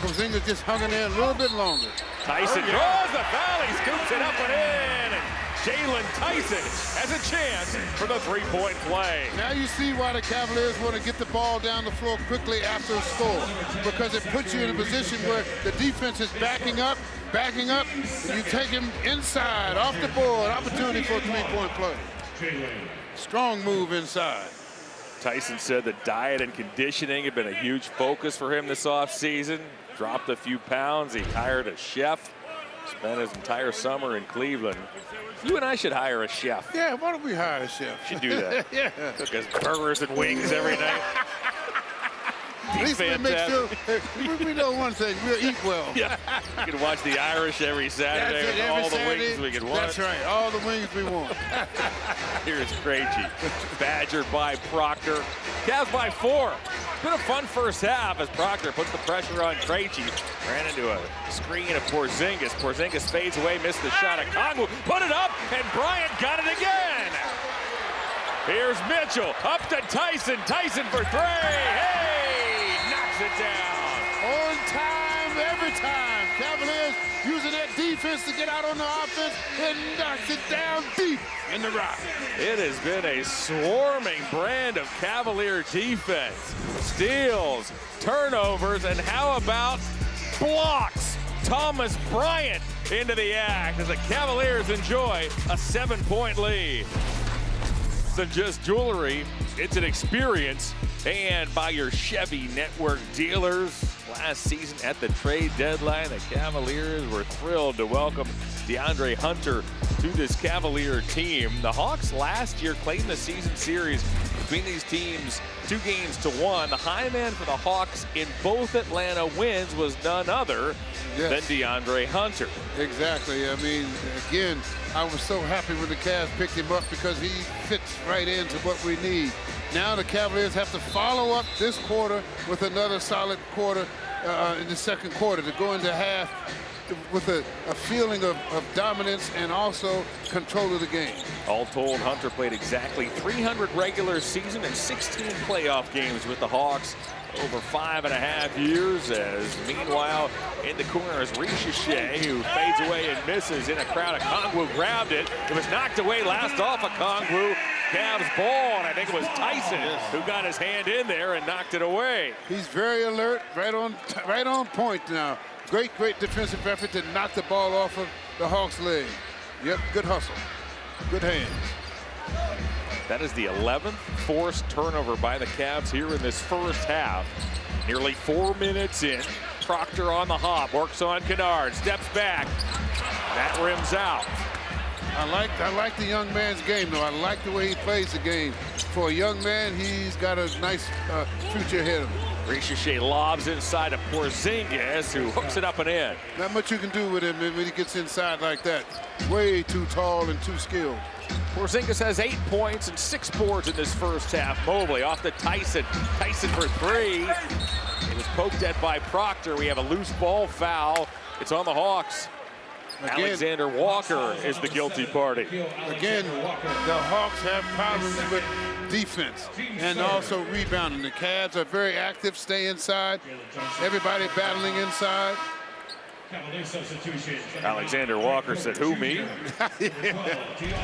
Porzingis just hung in there a little bit longer. Tyson draws the foul. He scoops it up and in. And Jalen Tyson has a chance for the three-point play. Now you see why the Cavaliers want to get the ball down the floor quickly after a score, because it puts you in a position where the defense is backing up, and you take him inside, off the board, opportunity for a three-point play. Strong move inside. Tyson said that diet and conditioning have been a huge focus for him this offseason. Dropped a few pounds. He hired a chef. Spent his entire summer in Cleveland. You and I should hire a chef. Yeah, why don't we hire a chef? Should do that. Yeah. Cook us burgers and wings every night. At least we make sure, we know one thing, we'll eat well. Yeah. You can watch the Irish every Saturday with every all Saturday, the wings we can want. That's right, all the wings we want. Here's Krejci, badgered by Proctor. Cavs by 4. It's been a fun first half as Proctor puts the pressure on Krejci. Ran into a screen of Porzingis. Porzingis fades away, missed the shot. Okongwu put it up, and Bryant got it again. Here's Mitchell, up to Tyson. Tyson for 3. Hey, knocks it down. On time, every time. Cavaliers using that defense to get out on the offense and knocks it down deep in the rock. It has been a swarming brand of Cavalier defense. Steals, turnovers, and how about blocks? Thomas Bryant into the act as the Cavaliers enjoy a 7-point lead. It's not just jewelry, it's an experience. And by your Chevy Network dealers. Last season at the trade deadline, the Cavaliers were thrilled to welcome DeAndre Hunter to this Cavalier team. The Hawks last year claimed the season series between these teams 2-1. The high man for the Hawks in both Atlanta wins was none other than DeAndre Hunter. Exactly. I mean, again, I was so happy when the Cavs picked him up because he fits right into what we need. Now the Cavaliers have to follow up this quarter with another solid quarter in the second quarter to go into half with a feeling of dominance and also control of the game. All told, Hunter played exactly 300 regular season and 16 playoff games with the Hawks over 5.5 years. As meanwhile, in the corner is Ricochet, who fades away and misses in a crowd. Okongwu grabbed it. It was knocked away last off Okongwu. Cavs ball, and I think it was Tyson who got his hand in there and knocked it away. He's very alert, right on point now. Great defensive effort to knock the ball off of the Hawks' leg. Yep, good hustle, good hands. That is the 11th forced turnover by the Cavs here in this first half. Nearly 4 minutes in. Proctor on the hop, works on Kennard, steps back. That rims out. I like the young man's game, though. I like the way he plays the game. For a young man, he's got a nice future ahead of him. Ricochet lobs inside of Porzingis, who hooks it up and in. Not much you can do with him when he gets inside like that. Way too tall and too skilled. Porzingis has 8 points and 6 boards in this first half. Mobley off to Tyson. Tyson for 3. It was poked at by Proctor. We have a loose ball foul. It's on the Hawks. Again, Alexander Walker is the guilty party. Again, the Hawks have problems with defense and also rebounding. The Cavs are very active, stay inside. Everybody battling inside. Alexander Walker said, who, me?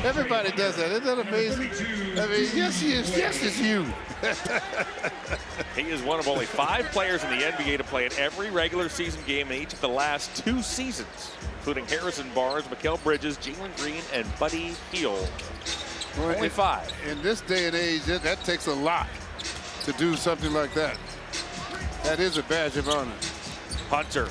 Everybody does that. Isn't that amazing? I mean, yes, he is. Yes, it's you. He is one of only 5 players in the NBA to play in every regular season game in each of the last 2 seasons, including Harrison Barnes, Mikal Bridges, Jalen Green, and Buddy Hield. Well, only 5. In this day and age, that takes a lot to do something like that. That is a badge of honor. Hunter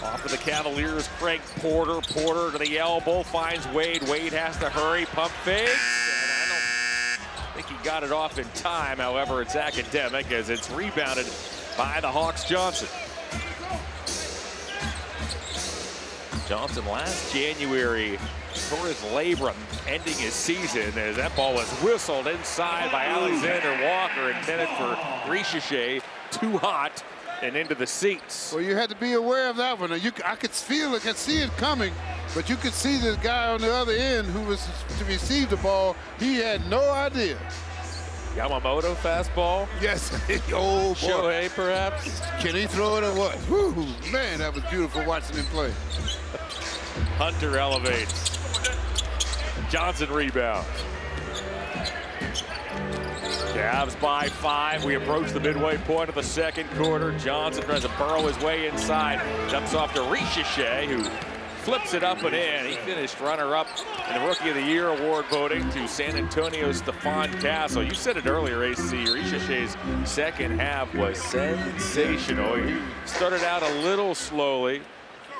off of the Cavaliers. Craig Porter. Porter to the elbow, finds Wade. Wade has to hurry. Pump fake. I think he got it off in time. However, it's academic as it's rebounded by the Hawks. Johnson. Johnson last January tore his labrum, ending his season as that ball was whistled inside by Alexander Walker, intended for Ricochet. Too hot and into the seats. Well, you had to be aware of that one. I could feel it, could see it coming, but you could see the guy on the other end who was to receive the ball. He had no idea. Yamamoto fastball. Yes. Oh, boy. Shohei, perhaps. Can he throw it or what? Woo, man, that was beautiful watching him play. Hunter elevates. Johnson rebounds. Cavs by 5. We approach the midway point of the second quarter. Johnson tries to burrow his way inside. Jumps off to Ricochet, who flips it up and in. He finished runner-up in the Rookie of the Year award voting to San Antonio's Stephon Castle. You said it earlier, AC. Ricochet's second half was sensational. He started out a little slowly,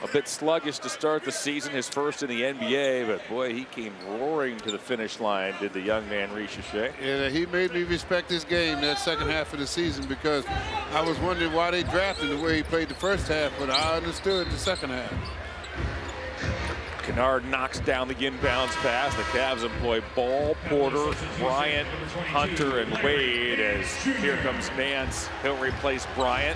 a bit sluggish to start the season, his first in the NBA, but boy, he came roaring to the finish line, did the young man Ricochet. Yeah, he made me respect his game that second half of the season, because I was wondering why they drafted him the way he played the first half, but I understood the second half. Kennard knocks down the inbounds pass. The Cavs employ Ball, Porter, Bryant, Hunter, and Wade as here comes Nance. He'll replace Bryant.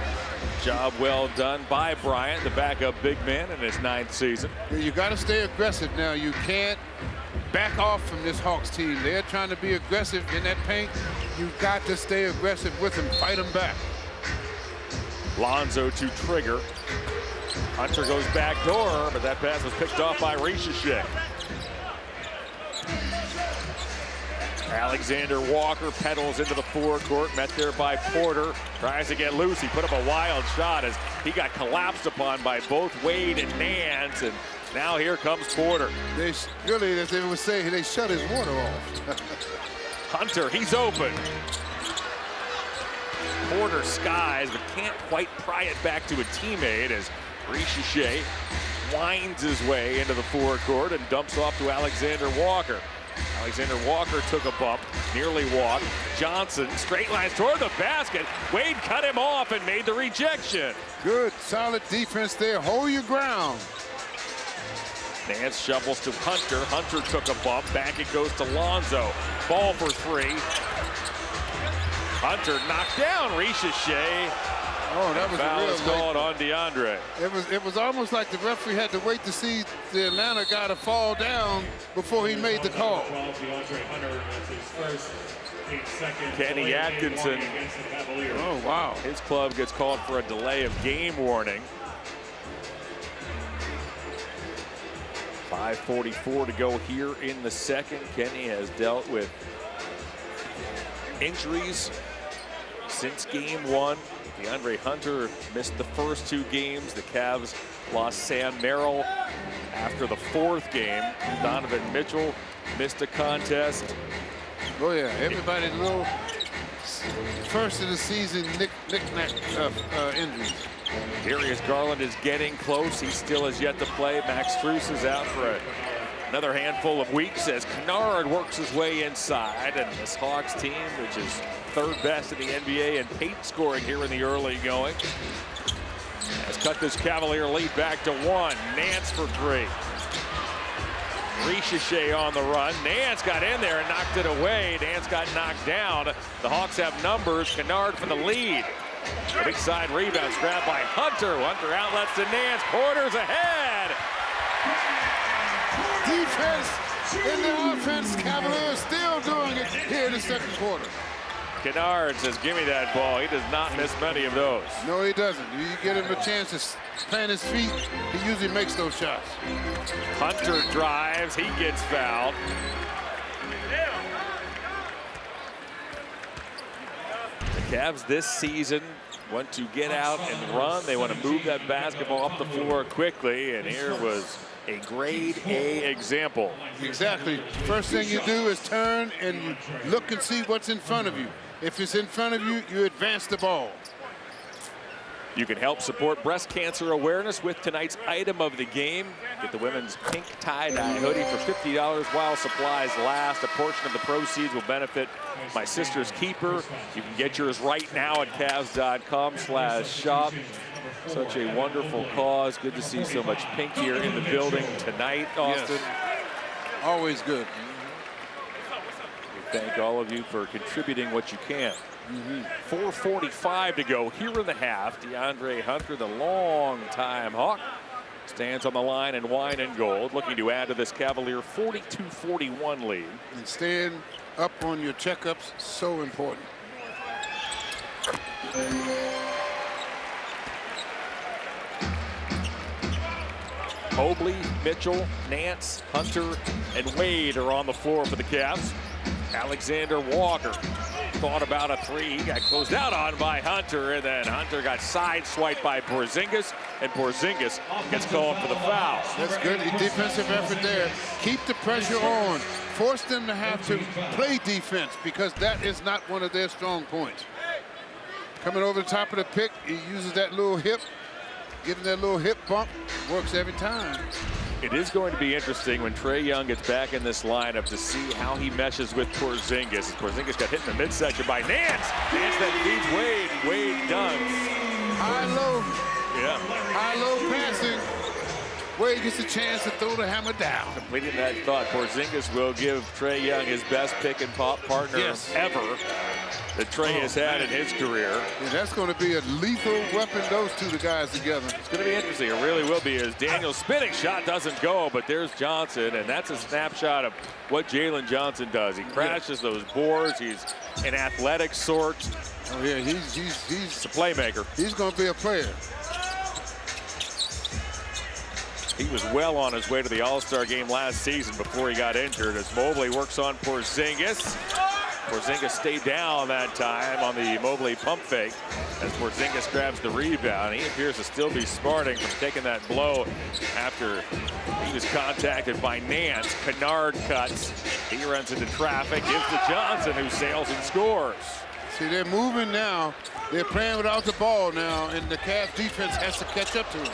Job well done by Bryant, the backup big man in his 9th season. You got to stay aggressive now. You can't back off from this Hawks team. They're trying to be aggressive in that paint. You've got to stay aggressive with them, fight them back. Lonzo to Trigger. Hunter goes back door, but that pass was picked off by Ricochet. Alexander Walker pedals into the forecourt, met there by Porter. Tries to get loose. He put up a wild shot as he got collapsed upon by both Wade and Nance. And now here comes Porter. They really, as they would say, they shut his water off. Hunter, he's open. Porter skies, but can't quite pry it back to a teammate as Ricochet winds his way into the forecourt and dumps off to Alexander Walker. Alexander Walker took a bump, nearly walked. Johnson straight lines toward the basket. Wade cut him off and made the rejection. Good, solid defense there. Hold your ground. Nance shovels to Hunter. Hunter took a bump. Back it goes to Lonzo. Ball for 3. Hunter knocked down Ricochet. Oh, that was foul a real is called on DeAndre. It was almost like the referee had to wait to see the Atlanta guy to fall down before he made the call. Kenny Atkinson. Oh, wow. His club gets called for a delay of game warning. 5:44 to go here in the second. Kenny has dealt with injuries since game 1. DeAndre Hunter missed the first 2 games. The Cavs lost Sam Merrill after the 4th game. Donovan Mitchell missed a contest. Oh, yeah. Everybody little first of the season knick-knack injuries. Darius Garland is getting close. He still has yet to play. Max Strus is out for another handful of weeks as Kennard works his way inside. And this Hawks team, which is 3rd best in the NBA in paint scoring here in the early going, has cut this Cavalier lead back to 1. Nance for 3. Ricochet on the run. Nance got in there and knocked it away. Nance got knocked down. The Hawks have numbers. Kennard for the lead. A big side rebound grabbed by Hunter. Hunter outlets to Nance. Porter's ahead. Defense in the offense. Cavaliers still doing it here in the second quarter. Kennard says, give me that ball. He does not miss many of those. No, he doesn't. You get him a chance to plant his feet, he usually makes those shots. Hunter drives. He gets fouled. The Cavs this season want to get out and run. They want to move that basketball up the floor quickly, and here was a grade A example. Exactly. First thing you do is turn and look and see what's in front of you. If it's in front of you, you advance the ball. You can help support breast cancer awareness with tonight's item of the game. Get the women's pink tie-dye hoodie for $50 while supplies last. A portion of the proceeds will benefit My Sister's Keeper. You can get yours right now at Cavs.com/shop. Such a wonderful cause. Good to see so much pink here in the building tonight, Austin. Yes. Always good. We thank all of you for contributing what you can. 4:45 to go here in the half. DeAndre Hunter, the long-time Hawk, stands on the line in wine and gold, looking to add to this Cavalier 42-41 lead. And staying up on your checkups, so important. Mobley, Mitchell, Nance, Hunter, and Wade are on the floor for the Cavs. Alexander Walker thought about a three. He got closed out on by Hunter, and then Hunter got sideswiped by Porzingis, and Porzingis gets called for the foul. That's good defensive effort there. Keep the pressure on. Force them to have to play defense because that is not one of their strong points. Coming over the top of the pick, he uses that little hip, giving that little hip bump. Works every time. It is going to be interesting when Trae Young gets back in this lineup to see how he meshes with Porzingis. Porzingis got hit in the midsection by Nance. Nance then feeds Wade. Wade dunks. High-low. Yeah. High-low passing. Wade gets a chance to throw the hammer down. Completing that thought, Porzingis will give Trae Young his best pick and pop partner ever that Trae has had in his career. Yeah, that's going to be a lethal weapon, those two guys together. It's going to be interesting. It really will be, as Daniel's spinning shot doesn't go, but there's Johnson, and that's a snapshot of what Jalen Johnson does. He crashes those boards. He's an athletic sort. Oh, yeah, he's a playmaker. He's going to be a player. He was well on his way to the All-Star game last season before he got injured, as Mobley works on Porzingis. Porzingis stayed down that time on the Mobley pump fake as Porzingis grabs the rebound. He appears to still be smarting from taking that blow after he was contacted by Nance. Kennard cuts. He runs into traffic, gives to Johnson, who sails and scores. See, they're moving now. They're playing without the ball now, and the Cavs defense has to catch up to them.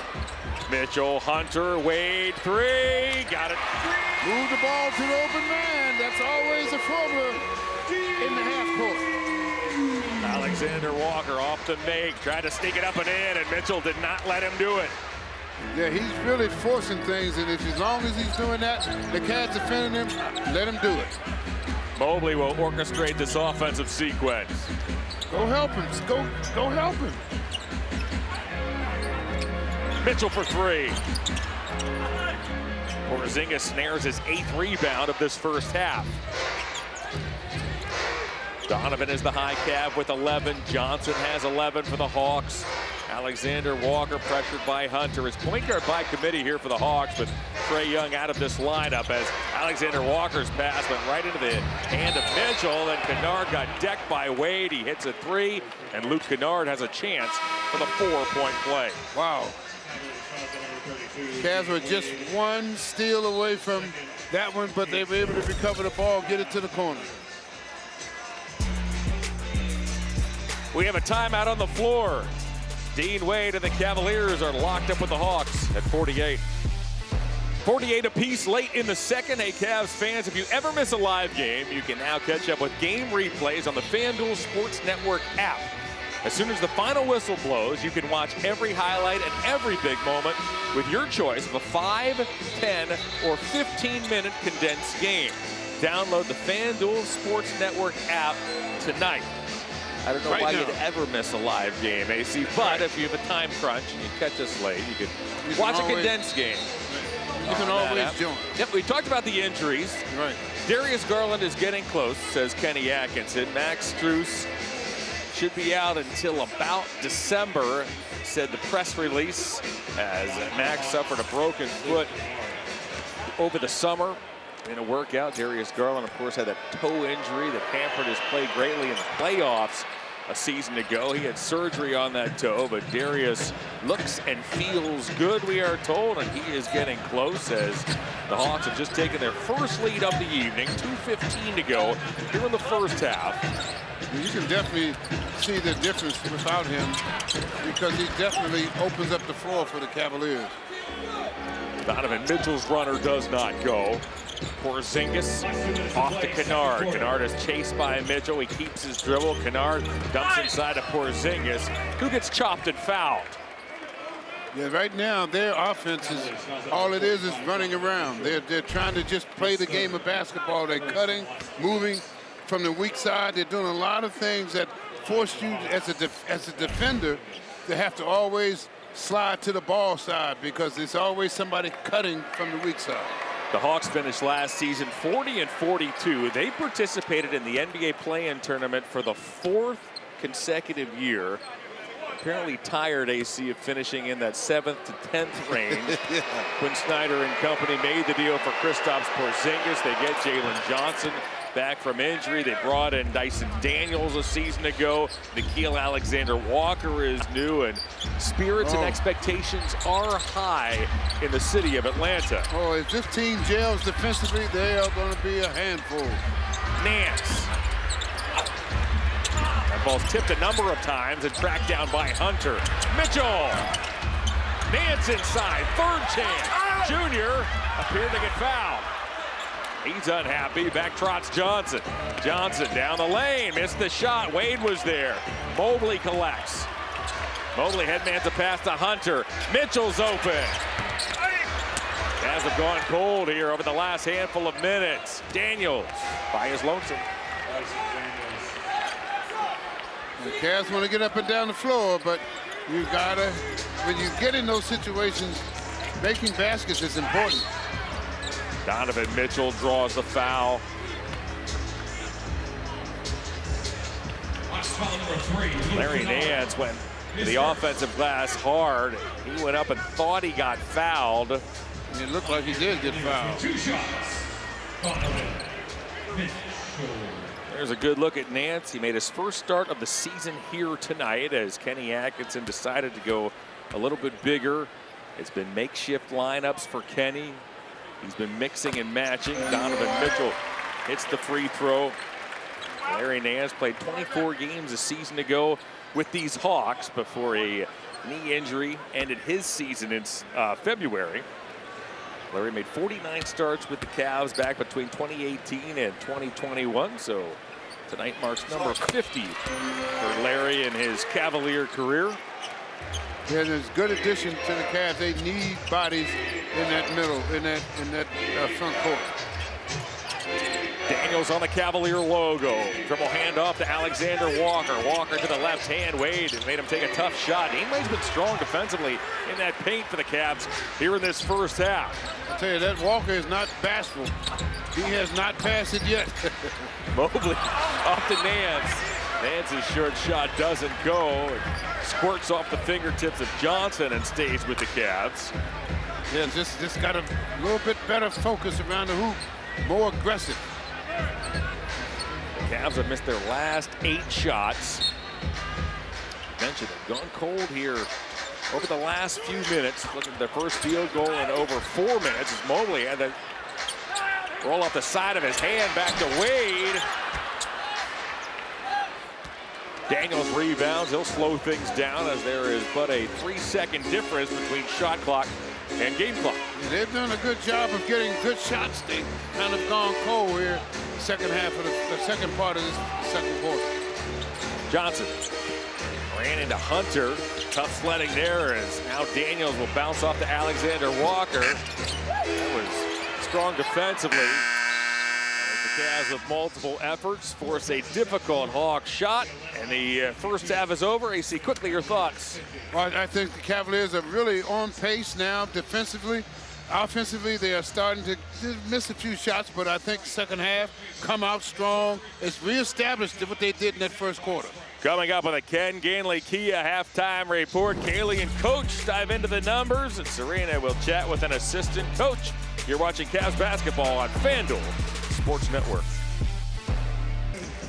Mitchell, Hunter, Wade, three. Got it. Move the ball to the open man. That's always a formula in the half court. Alexander Walker off the make, tried to sneak it up and in, and Mitchell did not let him do it. Yeah, he's really forcing things, and as long as he's doing that, the Cavs defending him, let him do it. Mobley will orchestrate this offensive sequence. Go help him. Go help him. Mitchell for three. Porzingis snares his 8th rebound of this first half. Donovan is the high Cav with 11. Johnson has 11 for the Hawks. Alexander Walker pressured by Hunter. His point guard by committee here for the Hawks, with Trae Young out of this lineup as Alexander Walker's pass went right into the hand of Mitchell. Then Kennard got decked by Wade. He hits a three, and Luke Kennard has a chance for the 4-point play. Wow. Cavs were just one steal away from that one, but they were able to recover the ball, get it to the corner. We have a timeout on the floor. Dean Wade and the Cavaliers are locked up with the Hawks at 48. 48 apiece late in the second. Hey, Cavs fans, if you ever miss a live game, you can now catch up with game replays on the FanDuel Sports Network app. As soon as the final whistle blows, you can watch every highlight and every big moment with your choice of a 5, 10, or 15-minute condensed game. Download the FanDuel Sports Network app tonight. I don't know why you'd ever miss a live game, AC, but if you have a time crunch and you catch us late, you can watch a condensed game. You can always join. Yep, we talked about the injuries. Right. Darius Garland is getting close, says Kenny Atkinson. Max Strus should be out until about December, said the press release, as Max suffered a broken foot over the summer in a workout. Darius Garland, of course, had that toe injury that hampered his play greatly in the playoffs a season ago. He had surgery on that toe, but Darius looks and feels good, we are told, and he is getting close as the Hawks have just taken their first lead of the evening. 2:15 to go here in the first half. You can definitely see the difference without him, because he definitely opens up the floor for the Cavaliers. Donovan Mitchell's runner does not go. Porzingis off to Kennard. Kennard is chased by Mitchell. He keeps his dribble. Kennard dumps inside to Porzingis, who gets chopped and fouled. Yeah, right now their offense is all it is running around. They're trying to just play the game of basketball. They're cutting, moving from the weak side. They're doing a lot of things that force you as a defender to have to always slide to the ball side because there's always somebody cutting from the weak side. The Hawks finished last season 40-42. They participated in the NBA play-in tournament for the 4th consecutive year. Apparently tired, AC, of finishing in that 7th to 10th range. Yeah. Quinn Snyder and company made the deal for Kristaps Porzingis. They get Jalen Johnson back from injury. They brought in Dyson Daniels a season ago. Nickeil Alexander-Walker is new, and spirits and expectations are high in the city of Atlanta. Oh, if this team gels defensively, they are going to be a handful. Nance. That ball's tipped a number of times and tracked down by Hunter. Mitchell. Nance inside, 3rd chance. Junior appeared to get fouled. He's unhappy. Back trots Johnson. Johnson down the lane. Missed the shot. Wade was there. Mobley collects. Mobley headmans a pass to Hunter. Mitchell's open. Cavs have gone cold here over the last handful of minutes. Daniels by his lonesome. The Cavs want to get up and down the floor, but you gotta, when you get in those situations, making baskets is important. Donovan Mitchell draws the foul. Larry Nance went to the offensive glass hard. He went up and thought he got fouled. It looked like he did get fouled. 2 shots. There's a good look at Nance. He made his first start of the season here tonight as Kenny Atkinson decided to go a little bit bigger. It's been makeshift lineups for Kenny. He's been mixing and matching. Donovan Mitchell hits the free throw. Larry Nance played 24 games a season ago with these Hawks before a knee injury ended his season in February. Larry made 49 starts with the Cavs back between 2018 and 2021, so tonight marks number 50 for Larry in his Cavalier career. Yeah, there's good addition to the Cavs. They need bodies in that middle, in that front court. Daniels on the Cavalier logo. Dribble handoff to Alexander Walker. Walker to the left hand. Wade made him take a tough shot. Wade's been strong defensively in that paint for the Cavs here in this first half. I tell you, that Walker is not bashful. He has not passed it yet. Mobley off to Nance. Nance's short shot doesn't go. It squirts off the fingertips of Johnson and stays with the Cavs. Yeah, just got a little bit better focus around the hoop. More aggressive. The Cavs have missed their last 8 shots. Mentioned they've gone cold here over the last few minutes. Looking at their first field goal in over 4 minutes as Mobley had to roll off the side of his hand back to Wade. Daniels rebounds. He'll slow things down as there is but a 3-second difference between shot clock and game clock. Yeah, they've done a good job of getting good shots. They kind of gone cold here second half of the second part of this second quarter. Johnson ran into Hunter. Tough sledding there as now Daniels will bounce off to Alexander Walker. That was strong defensively. As the Cavs with multiple efforts force a difficult Hawk shot. And the first half is over. AC, quickly your thoughts. Well, I think the Cavaliers are really on pace now defensively. Offensively, they are starting to miss a few shots, but I think second half come out strong. It's reestablished what they did in that first quarter. Coming up on the Ken Ganley Kia halftime report, Kaylee and Coach dive into the numbers, and Serena will chat with an assistant coach. You're watching Cavs basketball on FanDuel Sports Network.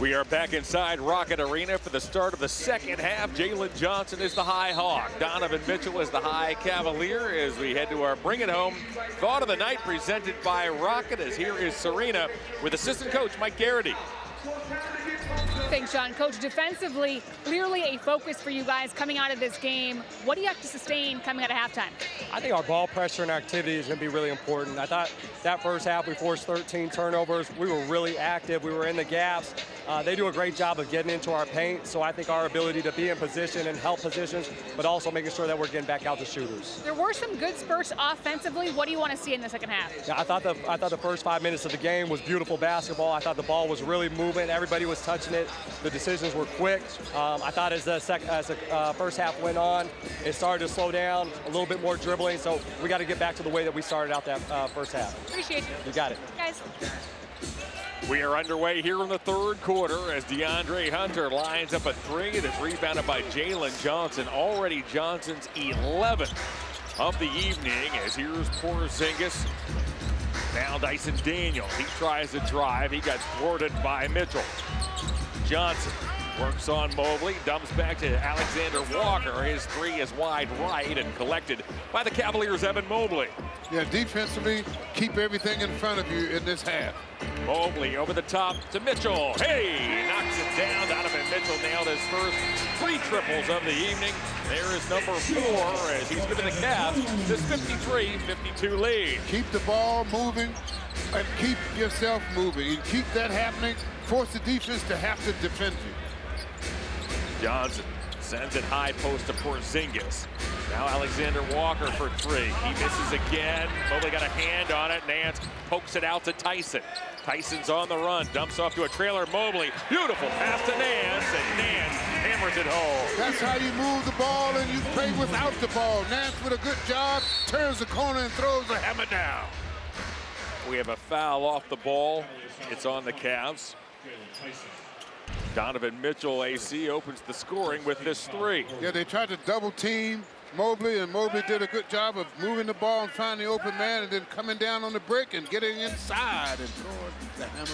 We are back inside Rocket Arena for the start of the second half. Jalen Johnson is the high Hawk. Donovan Mitchell is the high Cavalier as we head to our Bring It Home Thought of the Night presented by Rocket, as here is Serena with assistant coach Mike Garrity. Thanks, Sean. Coach, defensively, clearly a focus for you guys coming out of this game. What do you have to sustain coming out of halftime? I think our ball pressure and activity is going to be really important. I thought that first half we forced 13 turnovers. We were really active. We were in the gaps. They do a great job of getting into our paint, so I think our ability to be in position and help positions, but also making sure that we're getting back out to shooters. There were some good spurts offensively. What do you want to see in the second half? Yeah, I thought the first 5 minutes of the game was beautiful basketball. I thought the ball was really moving. Everybody was touching it. The decisions were quick. I thought as the first half went on, it started to slow down, a little bit more dribbling, so we got to get back to the way that we started out that first half. Appreciate you. You got it. Guys. We are underway here in the third quarter as DeAndre Hunter lines up a three. It is rebounded by Jalen Johnson. Already Johnson's 11th of the evening as here's Porzingis. Now Dyson Daniels. He tries to drive. He got thwarted by Mitchell. Johnson works on Mobley, dumps back to Alexander Walker. His three is wide right and collected by the Cavaliers' Evan Mobley. Yeah, defensively, keep everything in front of you in this half. Mobley over the top to Mitchell. Hey, knocks it down. Donovan Mitchell nailed his first 3 triples of the evening. There is number 4 as he's given the Cavs this 53-52 lead. Keep the ball moving and keep yourself moving. You keep that happening, force the defense to have to defend you. Johnson sends it high post to Porzingis. Now Alexander Walker for 3. He misses again. Mobley got a hand on it. Nance pokes it out to Tyson. Tyson's on the run. Dumps off to a trailer. Mobley. Beautiful pass to Nance. And Nance hammers it home. That's how you move the ball and you play without the ball. Nance with a good job. Turns the corner and throws the hammer down. We have a foul off the ball. It's on the Cavs. Donovan Mitchell, AC, opens the scoring with this 3. Yeah, they tried to double team Mobley, and Mobley did a good job of moving the ball and finding the open man and then coming down on the break and getting inside and throwing the hammer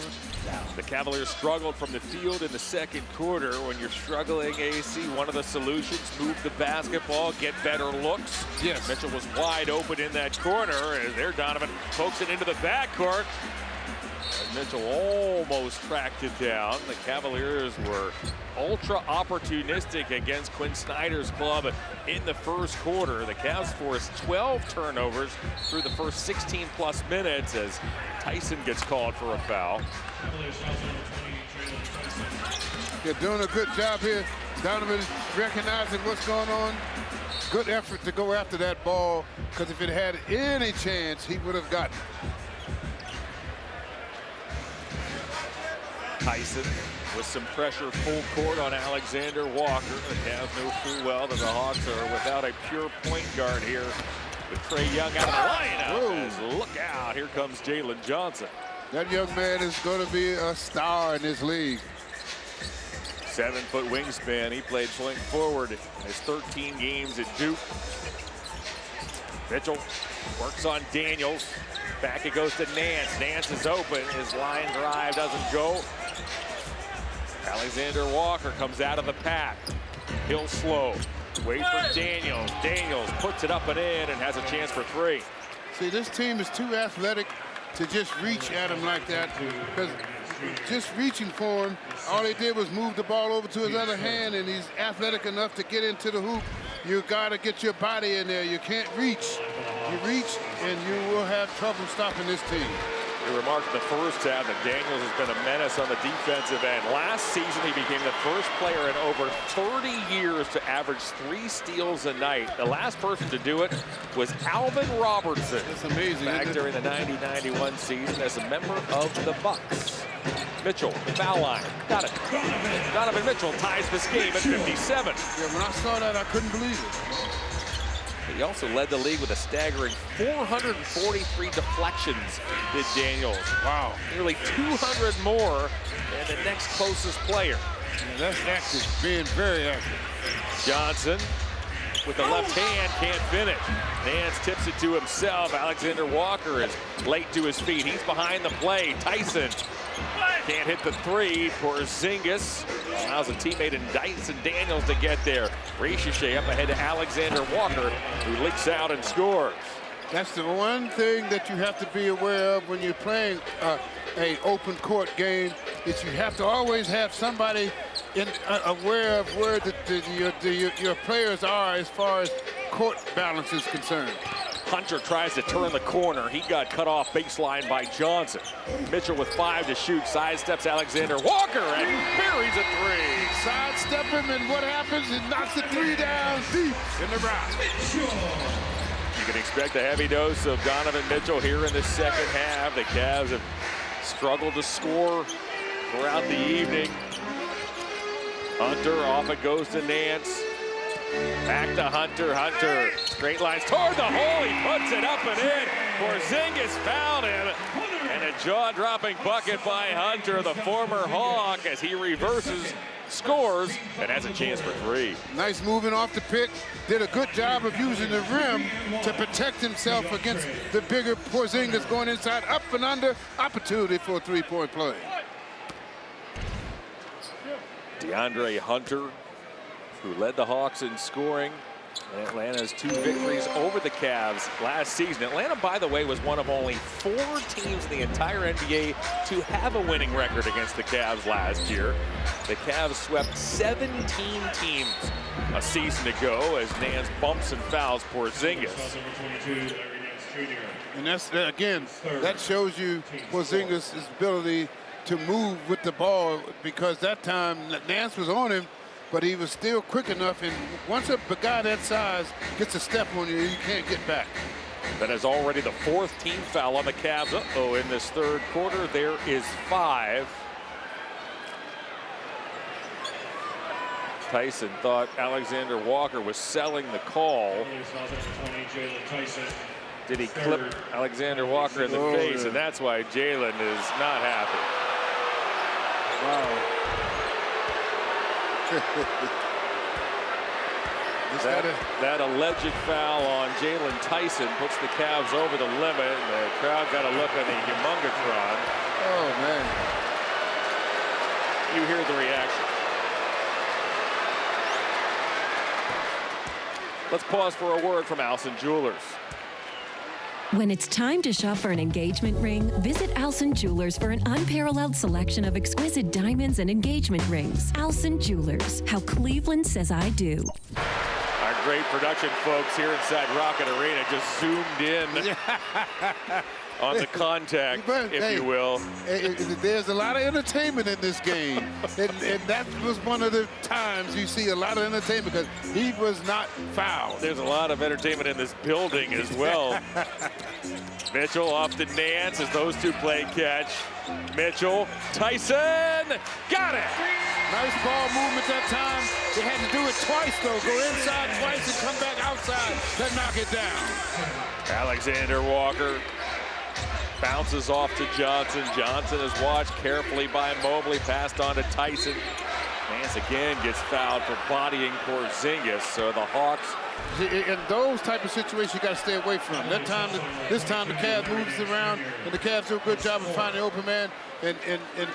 down. The Cavaliers struggled from the field in the second quarter. When you're struggling, AC, one of the solutions, move the basketball, get better looks. Yes. Mitchell was wide open in that corner as there Donovan pokes it into the backcourt. And Mitchell almost tracked it down. The Cavaliers were ultra opportunistic against Quinn Snyder's club in the first quarter. The Cavs forced 12 turnovers through the first 16-plus minutes as Tyson gets called for a foul. They're doing a good job here. Donovan recognizing what's going on. Good effort to go after that ball, because if it had any chance, he would have gotten it. Tyson with some pressure full court on Alexander Walker. The Cavs know full well that the Hawks are without a pure point guard here with Trae Young out of the lineup. As look out, here comes Jalen Johnson. That young man is going to be a star in this league. 7-foot wingspan. He played point forward in his 13 games at Duke. Mitchell works on Daniels. Back it goes to Nance. Nance is open. His line drive doesn't go. Alexander Walker comes out of the pack. Hill slow. Wait for Daniels. Daniels puts it up and in and has a chance for 3. See, this team is too athletic to just reach at him like that, because just reaching for him, all he did was move the ball over to his other hand, and he's athletic enough to get into the hoop. You got to get your body in there. You can't reach. You reach, and you will have trouble stopping this team. He remarked in the first half that Daniels has been a menace on the defensive end. Last season, he became the first player in over 30 years to average 3 steals a night. The last person to do it was Alvin Robertson. That's amazing. Back during the 90-91 season as a member of the Bucks. Mitchell, foul line. Got it. Donovan Mitchell ties this game at 57. Yeah, when I saw that, I couldn't believe it. He also led the league with a staggering 443 deflections, did Daniels. Wow. Nearly 200 more than the next closest player. Yeah, that's active, being very active. Johnson with the left hand can't finish. Nance tips it to himself. Alexander Walker is late to his feet. He's behind the play. Tyson can't hit the 3. Porzingis allows a teammate in Dyson Daniels to get there. Richiche up ahead to Alexander Walker, who leaks out and scores. That's the one thing that you have to be aware of when you're playing a open court game, that you have to always have somebody aware of where your players are as far as court balance is concerned. Hunter tries to turn the corner. He got cut off baseline by Johnson. Mitchell with 5 to shoot. Sidesteps Alexander Walker and buries a 3. Sidestep him, and what happens? He knocks the 3 down deep in the round. You can expect a heavy dose of Donovan Mitchell here in the second half. The Cavs have struggled to score throughout the evening. Hunter off it goes to Nance. Back to Hunter. Hunter straight lines toward the hole. He puts it up and in. Porzingis fouled him. And a jaw-dropping bucket by Hunter, the former Hawk, as he reverses, scores, and has a chance for 3. Nice moving off the pick. Did a good job of using the rim to protect himself against the bigger Porzingis going inside, up and under. Opportunity for a 3-point play. DeAndre Hunter, who led the Hawks in scoring. And Atlanta's 2 victories over the Cavs last season. Atlanta, by the way, was one of only 4 teams in the entire NBA to have a winning record against the Cavs last year. The Cavs swept 17 teams a season ago as Nance bumps and fouls Porzingis. And that's, again, that shows you Porzingis' ability to move with the ball, because that time Nance was on him, but he was still quick enough, and once a guy that size gets a step on you, you can't get back. That is already the 4th team foul on the Cavs. In this third quarter, there is 5. Tyson thought Alexander Walker was selling the call. Did he clip Alexander Walker in the face? And that's why Jalen is not happy. Wow. That alleged foul on Jalen Tyson puts the Cavs over the limit, and the crowd got a look on the humongatron. Oh, man. You hear the reaction. Let's pause for a word from Alson Jewelers. When it's time to shop for an engagement ring, visit Alson Jewelers for an unparalleled selection of exquisite diamonds and engagement rings. Alson Jewelers, how Cleveland says I do. Our great production folks here inside Rocket Arena just zoomed in on the contact, if you will. There's a lot of entertainment in this game. and that was one of the times you see a lot of entertainment, because he was not fouled. There's a lot of entertainment in this building as well. Mitchell off to Nance as those two play catch. Mitchell, Tyson, got it! Nice ball movement that time. They had to do it twice, though. Go inside twice and come back outside to knock it down. Alexander Walker bounces off to Johnson. Johnson is watched carefully by Mobley, passed on to Tyson. Nance again gets fouled for bodying Porzingis. So the Hawks, in those type of situations, you got to stay away from them. This time the Cavs moves around, and the Cavs do a good job of finding the open man, and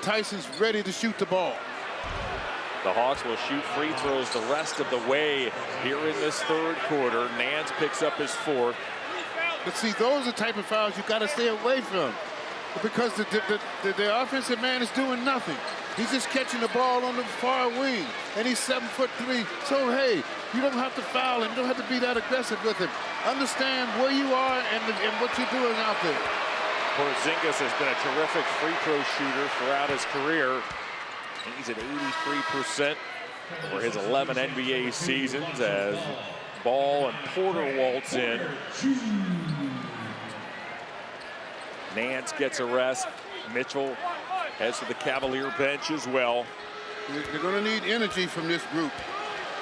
Tyson's ready to shoot the ball. the Hawks will shoot free throws the rest of the way here in this third quarter. Nance picks up his 4th. But see, those are the type of fouls you got to stay away from, because the offensive man is doing nothing. He's just catching the ball on the far wing, and he's 7'3". So, hey, you don't have to foul him. You don't have to be that aggressive with him. Understand where you are and what you're doing out there. Porzingis has been a terrific free throw shooter throughout his career. He's at 83% for his 11 NBA seasons as Ball and Porter waltz in. Nance gets a rest. Mitchell heads to the Cavalier bench as well. They're going to need energy from this group.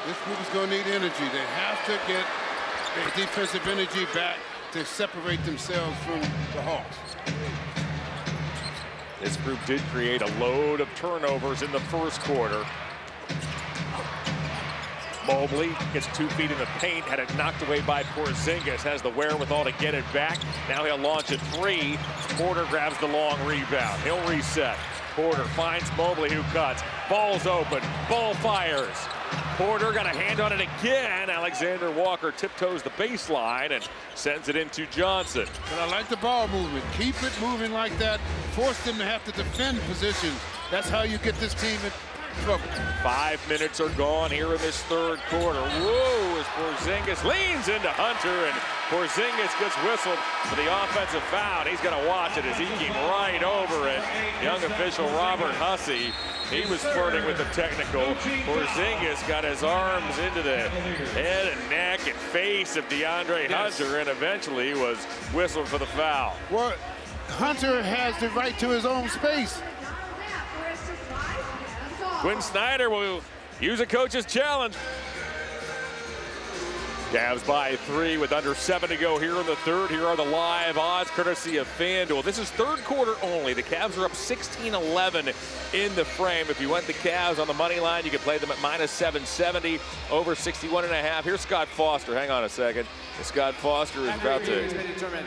This group is going to need energy. They have to get their defensive energy back to separate themselves from the Hawks. This group did create a load of turnovers in the first quarter. Mobley gets 2 feet in the paint, had it knocked away by Porzingis, has the wherewithal to get it back. Now he'll launch a 3. Porter grabs the long rebound. He'll reset. Porter finds Mobley, who cuts. Ball's open. Ball fires. Porter got a hand on it again. Alexander Walker tiptoes the baseline and sends it into Johnson. But I like the ball movement. Keep it moving like that. Force them to have to defend positions That's how you get this team in trouble. 5 minutes are gone here in this third quarter. Whoa, as Porzingis leans into Hunter, and Porzingis gets whistled for the offensive foul. He's going to watch it as he came right over it. Young official Robert Hussey, he was flirting with the technical. Porzingis got his arms into the head and neck and face of DeAndre Hunter, and eventually was whistled for the foul. Well, Hunter has the right to his own space. Quinn Snyder will use a coach's challenge. Cavs by 3 with under 7 to go here in the third. Here are the live odds courtesy of FanDuel. This is third quarter only. The Cavs are up 16-11 in the frame. If you want the Cavs on the money line, you can play them at -770, over 61.5. Here's Scott Foster. Hang on a second. Scott Foster is about to... It's been determined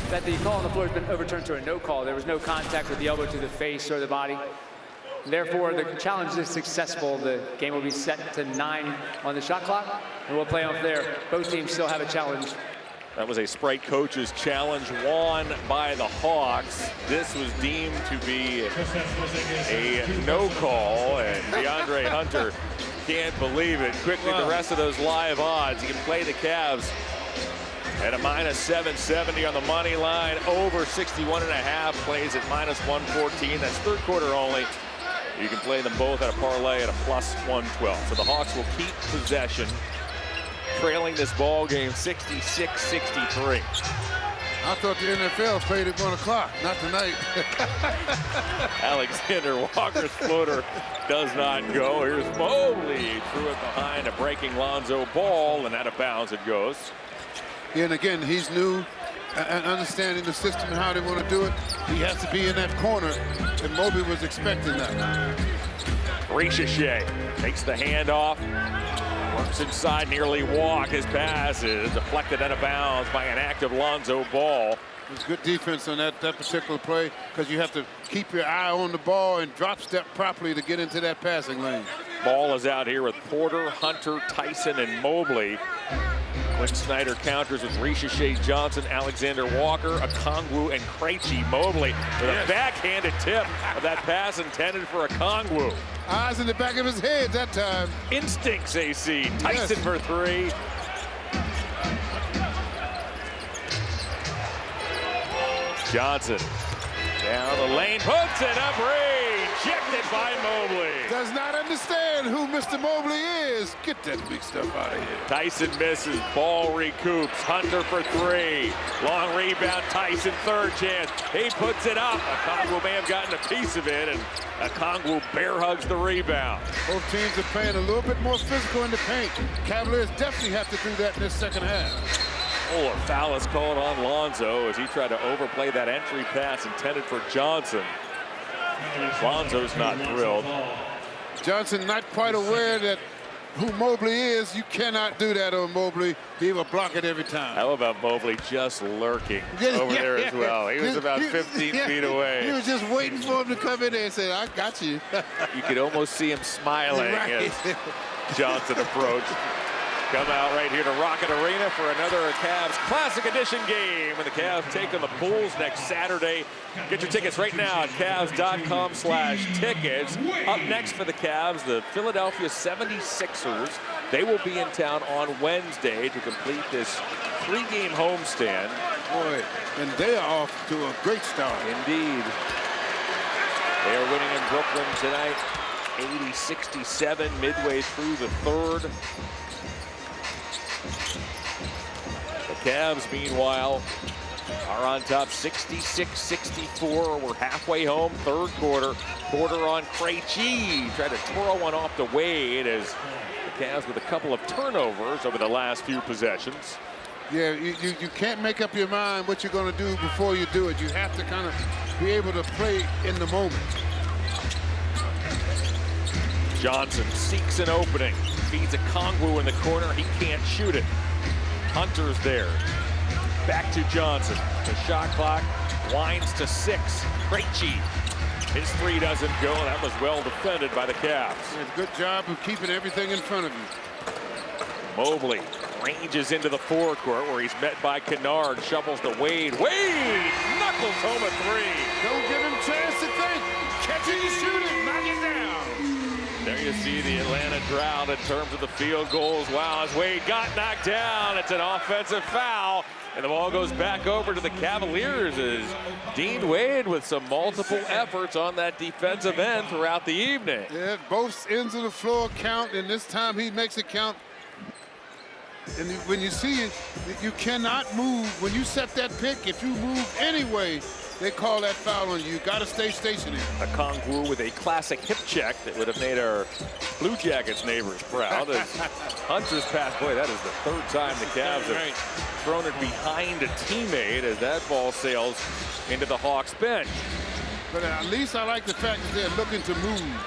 that the call on the floor has been overturned to a no call. There was no contact with the elbow to the face or the body. Therefore, the challenge is successful. The game will be set to 9 on the shot clock, and we'll play off there. Both teams still have a challenge. That was a Sprite coach's challenge won by the Hawks. This was deemed to be a no call, and DeAndre Hunter can't believe it. Quickly, the rest of those live odds. You can play the Cavs at a -770 on the money line, over 61.5, plays at -114. That's third quarter only. You can play them both at a parlay at a +112. So the Hawks will keep possession, trailing this ball game 66-63. I thought the NFL played at 1 o'clock, not tonight. Alexander Walker's floater does not go. Here's Mobley, threw it behind a breaking Lonzo Ball, and out of bounds it goes. And again, he's new and understanding the system and how they want to do it. He has to be in that corner, and Mobley was expecting that. Ricochet takes the handoff, works inside, nearly walk. His pass is deflected out of bounds by an active Lonzo Ball. It's good defense on that particular play, because you have to keep your eye on the ball and drop step properly to get into that passing lane. Ball is out here with Porter, Hunter, Tyson, and Mobley. Quinn Snyder counters with Ricochet, Johnson, Alexander Walker, Okongwu, and Krejci. Mobley with a backhanded tip of that pass intended for Okongwu. Eyes in the back of his head that time. Instincts, AC. Tyson for 3. Johnson down the lane, puts it up, rejected by Mobley. Does not understand who Mr. Mobley is. Get that big stuff out of here. Tyson misses, ball recoups. Hunter for 3. Long rebound, Tyson, third chance. He puts it up. Okongwu may have gotten a piece of it, and Okongwu bear hugs the rebound. Both teams are playing a little bit more physical in the paint. Cavaliers definitely have to do that in this second half. Oh, a foul is called on Lonzo as he tried to overplay that entry pass intended for Johnson. Lonzo's not thrilled. Johnson not quite aware that who Mobley is. You cannot do that on Mobley. He will block it every time. How about Mobley just lurking over there as well? He was about 15 feet away. He was just waiting for him to come in there and say, I got you. You could almost see him smiling as Johnson approached. Come out right here to Rocket Arena for another Cavs Classic Edition game. And the Cavs take on the Bulls next Saturday. Get your tickets right now at Cavs.com/tickets. Up next for the Cavs, the Philadelphia 76ers. They will be in town on Wednesday to complete this 3-game homestand. Boy, and they are off to a great start. Indeed. They are winning in Brooklyn tonight, 80-67, midway through the third. The Cavs, meanwhile, are on top 66-64. We're halfway home, third quarter. Porter on Krejci. Tried to twirl one off the Wade as the Cavs with a couple of turnovers over the last few possessions. Yeah, you can't make up your mind what you're going to do before you do it. You have to kind of be able to play in the moment. Johnson seeks an opening. Feeds a Okongwu in the corner. He can't shoot it. Hunter's there. Back to Johnson. The shot clock winds to 6. Krejci. His 3 doesn't go. That was well defended by the Cavs. Yeah, good job of keeping everything in front of you. Mobley ranges into the forecourt where he's met by Kennard. Shovels to Wade. Wade knuckles home a 3. Don't give him a chance to think. Catching and shooting. you see the Atlanta drought in terms of the field goals. Wow, as Wade got knocked down, it's an offensive foul. And the ball goes back over to the Cavaliers as Dean Wade with some multiple efforts on that defensive end throughout the evening. Yeah, both ends of the floor count, and this time he makes it count. And when you see it, you cannot move. When you set that pick, if you move anyway, they call that foul on you. You got to stay stationary. A Okongwu with a classic hip check that would have made our Blue Jackets neighbors proud. As Hunter's pass, boy, that is the third time the Cavs have thrown it behind a teammate as that ball sails into the Hawks bench. But at least I like the fact that they're looking to move.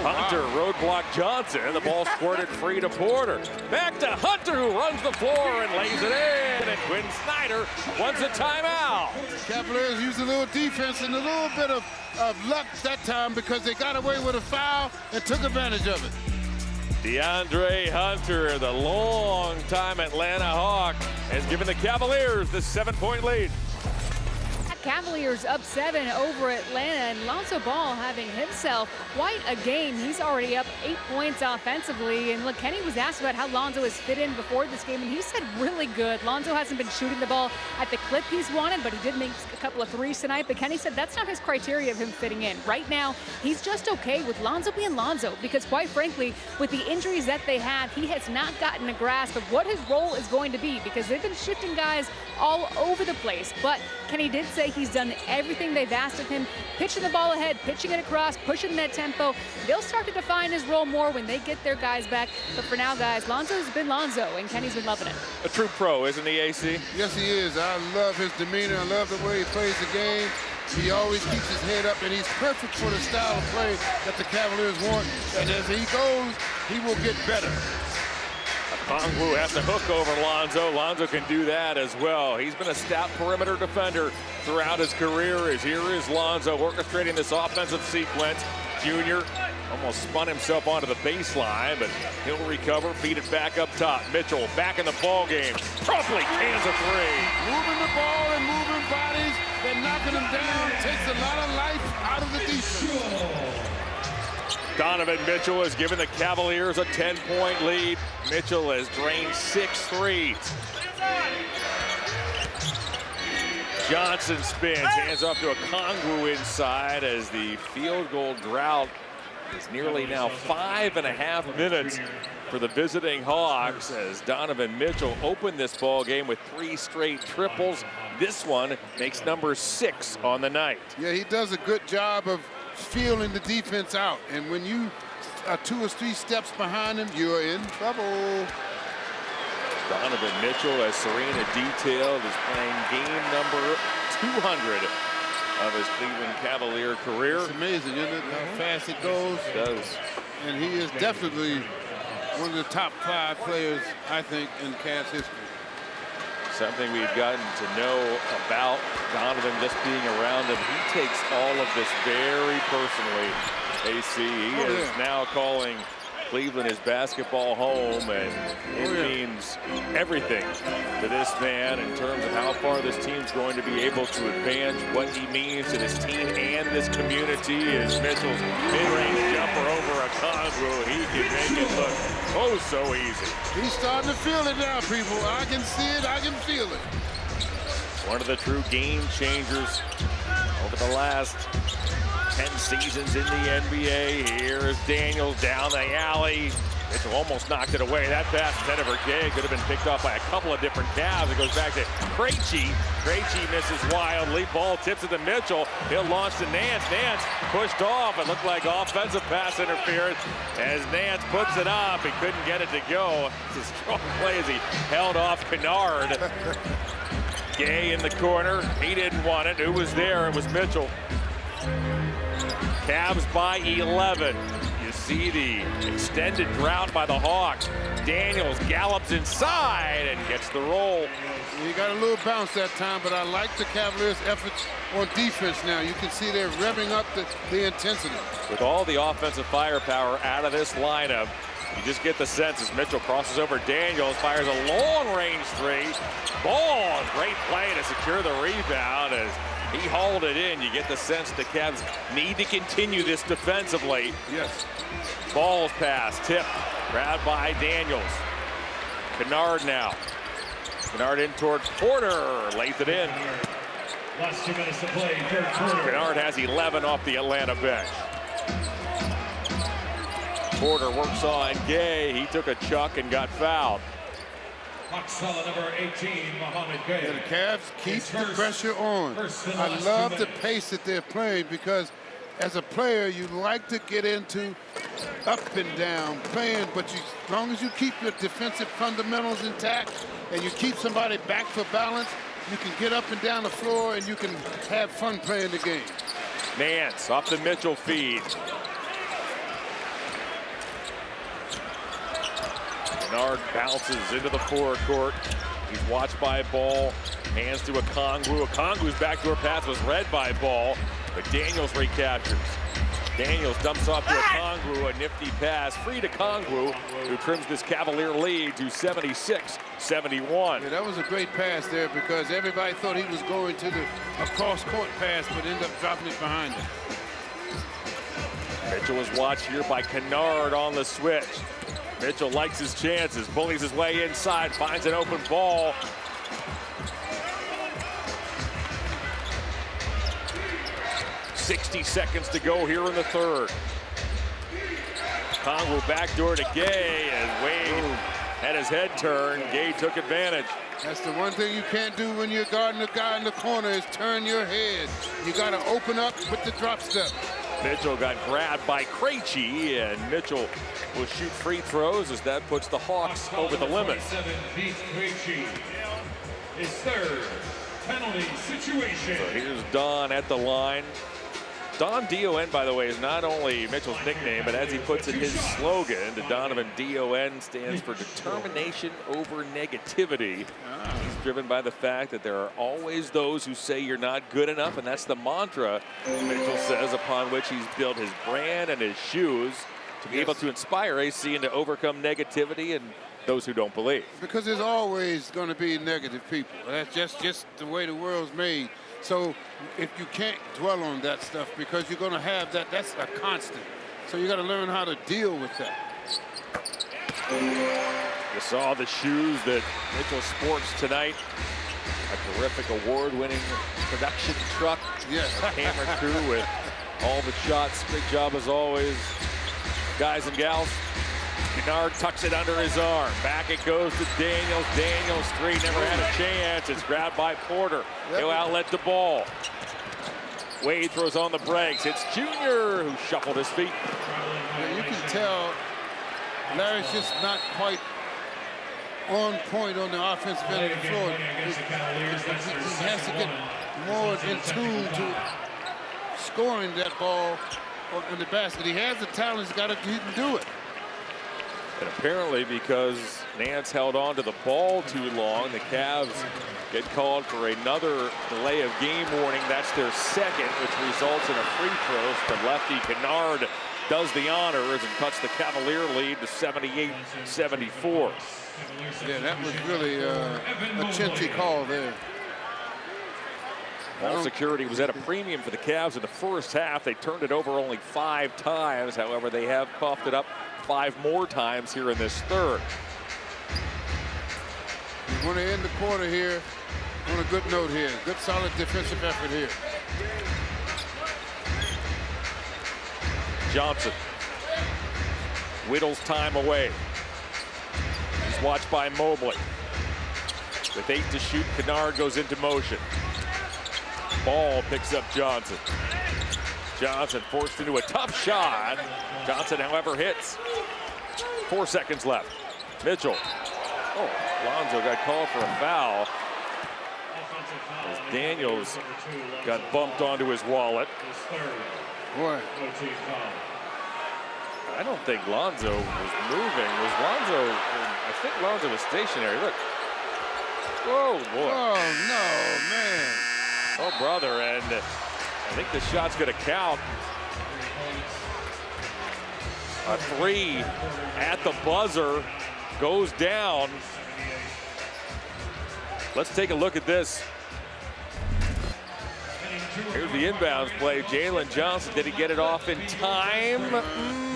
Hunter roadblock Johnson, and the ball squirted free to Porter. Back to Hunter, who runs the floor and lays it in, and Quinn Snyder wants a timeout. Cavaliers used a little defense and a little bit of luck that time because they got away with a foul and took advantage of it. DeAndre Hunter, the long-time Atlanta Hawk, has given the Cavaliers the 7-point lead. Cavaliers up 7 over Atlanta, and Lonzo Ball having himself quite a game. He's already up 8 points offensively. And look, Kenny was asked about how Lonzo has fit in before this game, and he said really good. Lonzo hasn't been shooting the ball at the clip he's wanted, but he did make a couple of threes tonight. But Kenny said that's not his criteria of him fitting in. Right now, he's just okay with Lonzo being Lonzo because, quite frankly, with the injuries that they have, he has not gotten a grasp of what his role is going to be because they've been shifting guys all over the place. But Kenny did say he's done everything they've asked of him, pitching the ball ahead, pitching it across, pushing that tempo. They'll start to define his role more when they get their guys back. But for now, guys, Lonzo's been Lonzo, and Kenny's been loving it. A true pro, isn't he, AC? Yes, he is. I love his demeanor. I love the way he plays the game. He always keeps his head up, and he's perfect for the style of play that the Cavaliers want. And as he goes, he will get better. Okongwu has to hook over Lonzo. Lonzo can do that as well. He's been a stout perimeter defender throughout his career. As here is Lonzo orchestrating this offensive sequence. Junior almost spun himself onto the baseline, but he'll recover, feed it back up top. Mitchell back in the ball game. Promptly cans a three. Moving the ball and moving bodies and knocking them down takes a lot of life out of the defense. Donovan Mitchell has given the Cavaliers a 10-point lead. Mitchell has drained 6 threes. Johnson spins, hands off to Okongwu inside as the field goal drought is nearly now 5.5 minutes for the visiting Hawks as Donovan Mitchell opened this ball game with 3 straight triples. This one makes number 6 on the night. Yeah, he does a good job of feeling the defense out, and when you are 2 or 3 steps behind him, you're in trouble. Donovan Mitchell, as Serena detailed, is playing game number 200 of his Cleveland Cavalier career. It's amazing, isn't it, how fast it goes? It does. And he is definitely one of the top 5 players, I think, in Cavs history. Something we've gotten to know about Donovan just being around him. He takes all of this very personally, AC. He is now calling Cleveland his basketball home, and it means everything to this man in terms of how far this team's going to be able to advance, what he means to this team and this community. Is Mitchell's mid-range jumper over Okongwu. He can make it look oh so easy. He's starting to feel it now, people. I can see it, I can feel it. One of the true game changers over the last 10 seasons in the NBA. Here's Daniels down the alley. Mitchell almost knocked it away. That pass instead of Vergay could have been picked off by a couple of different Cavs. It goes back to Krejci. Krejci misses wildly. Ball tips it to Mitchell. He'll launch to Nance. Nance pushed off. It looked like offensive pass interference as Nance puts it up. He couldn't get it to go. It's a strong play as he held off Kennard. Gay in the corner. He didn't want it. Who was there? It was Mitchell. Cavs by 11. You see the extended drought by the Hawks. Daniels gallops inside and gets the roll. He got a little bounce that time, but I like the Cavaliers' efforts on defense now. You can see they're revving up the intensity. With all the offensive firepower out of this lineup, you just get the sense as Mitchell crosses over Daniels, fires a long-range 3. Ball, great play to secure the rebound as He hauled it in. You get the sense the Cavs need to continue this defensively. Yes. Ball's pass, tip, grabbed by Daniels. Kennard now. Kennard in toward Porter, lays it in. Last 2 minutes to play, third quarter. Kennard has 11 off the Atlanta bench. Porter works on Gay. He took a chuck and got fouled. Clock solid, number 18, Mohamed Gay. The Cavs keep the pressure on. I love the pace that they're playing because as a player, you like to get into up and down playing, but as long as you keep your defensive fundamentals intact and you keep somebody back for balance, you can get up and down the floor and you can have fun playing the game. Nance off the Mitchell feed. Kennard bounces into the forecourt. He's watched by Ball. Hands to Okongwu. Okongwu's backdoor pass was read by Ball, but Daniels recaptures. Daniels dumps off to Okongwu, a nifty pass. Free to Okongwu, who trims this Cavalier lead to 76-71. Yeah, that was a great pass there because everybody thought he was going to a cross-court pass, but ended up dropping it behind him. Mitchell was watched here by Kennard on the switch. Mitchell likes his chances, bullies his way inside, finds an open ball. .60 seconds to go here in the third. Okongwu backdoor to Gay, and Wade had his head turned. Gay took advantage. That's the one thing you can't do when you're guarding the guy in the corner is turn your head. You got to open up with the drop step. Mitchell got grabbed by Krejci, and Mitchell will shoot free throws as that puts the Hawks over the limit. Beats Krejci. His third penalty situation. So here's Don at the line. Don D-O-N, by the way, is not only Mitchell's nickname, but as he puts it, his slogan, the Donovan D-O-N stands for determination over negativity. He's driven by the fact that there are always those who say you're not good enough, and that's the mantra, Mitchell says, upon which he's built his brand and his shoes to be able to inspire AC and to overcome negativity and those who don't believe. Because there's always going to be negative people. That's just the way the world's made. So if you can't dwell on that stuff because you're going to have that, that's a constant. So you got to learn how to deal with that. You saw the shoes that Mitchell sports tonight. A terrific award-winning production truck. Yes. A camera crew with all the shots. Great job as always, guys and gals. Kennard tucks it under his arm. Back it goes to Daniels. Daniels three, never had a chance. It's grabbed by Porter. He'll outlet the ball. Wade throws on the brakes. It's Junior who shuffled his feet. Yeah, you can tell Larry's just not quite on point on the offensive end of the floor. He has to get more in tune to scoring that ball in the basket. He has the talent. He can do it. And apparently because Nance held on to the ball too long, the Cavs get called for another delay of game warning. That's their second, which results in a free throw. But lefty Kennard does the honors and cuts the Cavalier lead to 78-74. Yeah, that was really a chinchy call there. Ball security was at a premium for the Cavs in the first half. They turned it over only 5 times. However, they have coughed it up 5 more times here in this third. You want to end the quarter here on a good note here. Good, solid defensive effort here. Johnson whittles time away. He's watched by Mobley. With 8 to shoot, Kennard goes into motion. Ball picks up Johnson. Johnson forced into a tough shot. Johnson, however, hits. 4 seconds left. Mitchell. Oh, Lonzo got called for a foul as Daniels got bumped onto his wallet. Boy. I don't think Lonzo was moving. Was Lonzo? I think Lonzo was stationary. Look. Whoa, boy. Oh, no, man. Oh, brother, and I think the shot's going to count. A 3 at the buzzer goes down. Let's take a look at this. Here's the inbounds play. Jalen Johnson, did he get it off in time?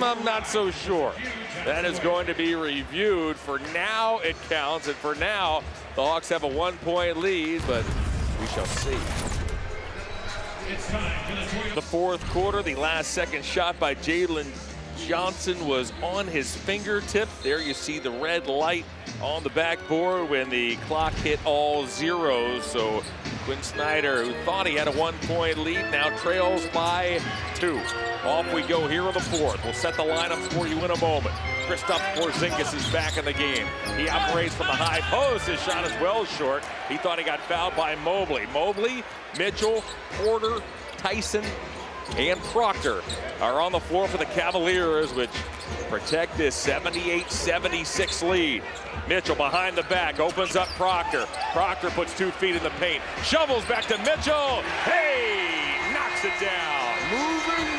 I'm not so sure. That is going to be reviewed. For now, it counts. And for now, the Hawks have a 1-point lead, but we shall see. The fourth quarter, the last second shot by Jalen Johnson was on his fingertip. There you see the red light on the backboard when the clock hit all zeros. So Quinn Snyder, who thought he had a 1-point lead, now trails by 2. Off we go here in the fourth. We'll set the lineups for you in a moment. Kristaps Porzingis is back in the game. He operates from the high post. His shot is well short. He thought he got fouled by Mobley. Mobley, Mitchell, Porter, Tyson, and Proctor are on the floor for the Cavaliers, which protect this 78-76 lead. Mitchell behind the back, opens up Proctor. Proctor puts 2 feet in the paint. Shovels back to Mitchell. Hey, knocks it down. Moving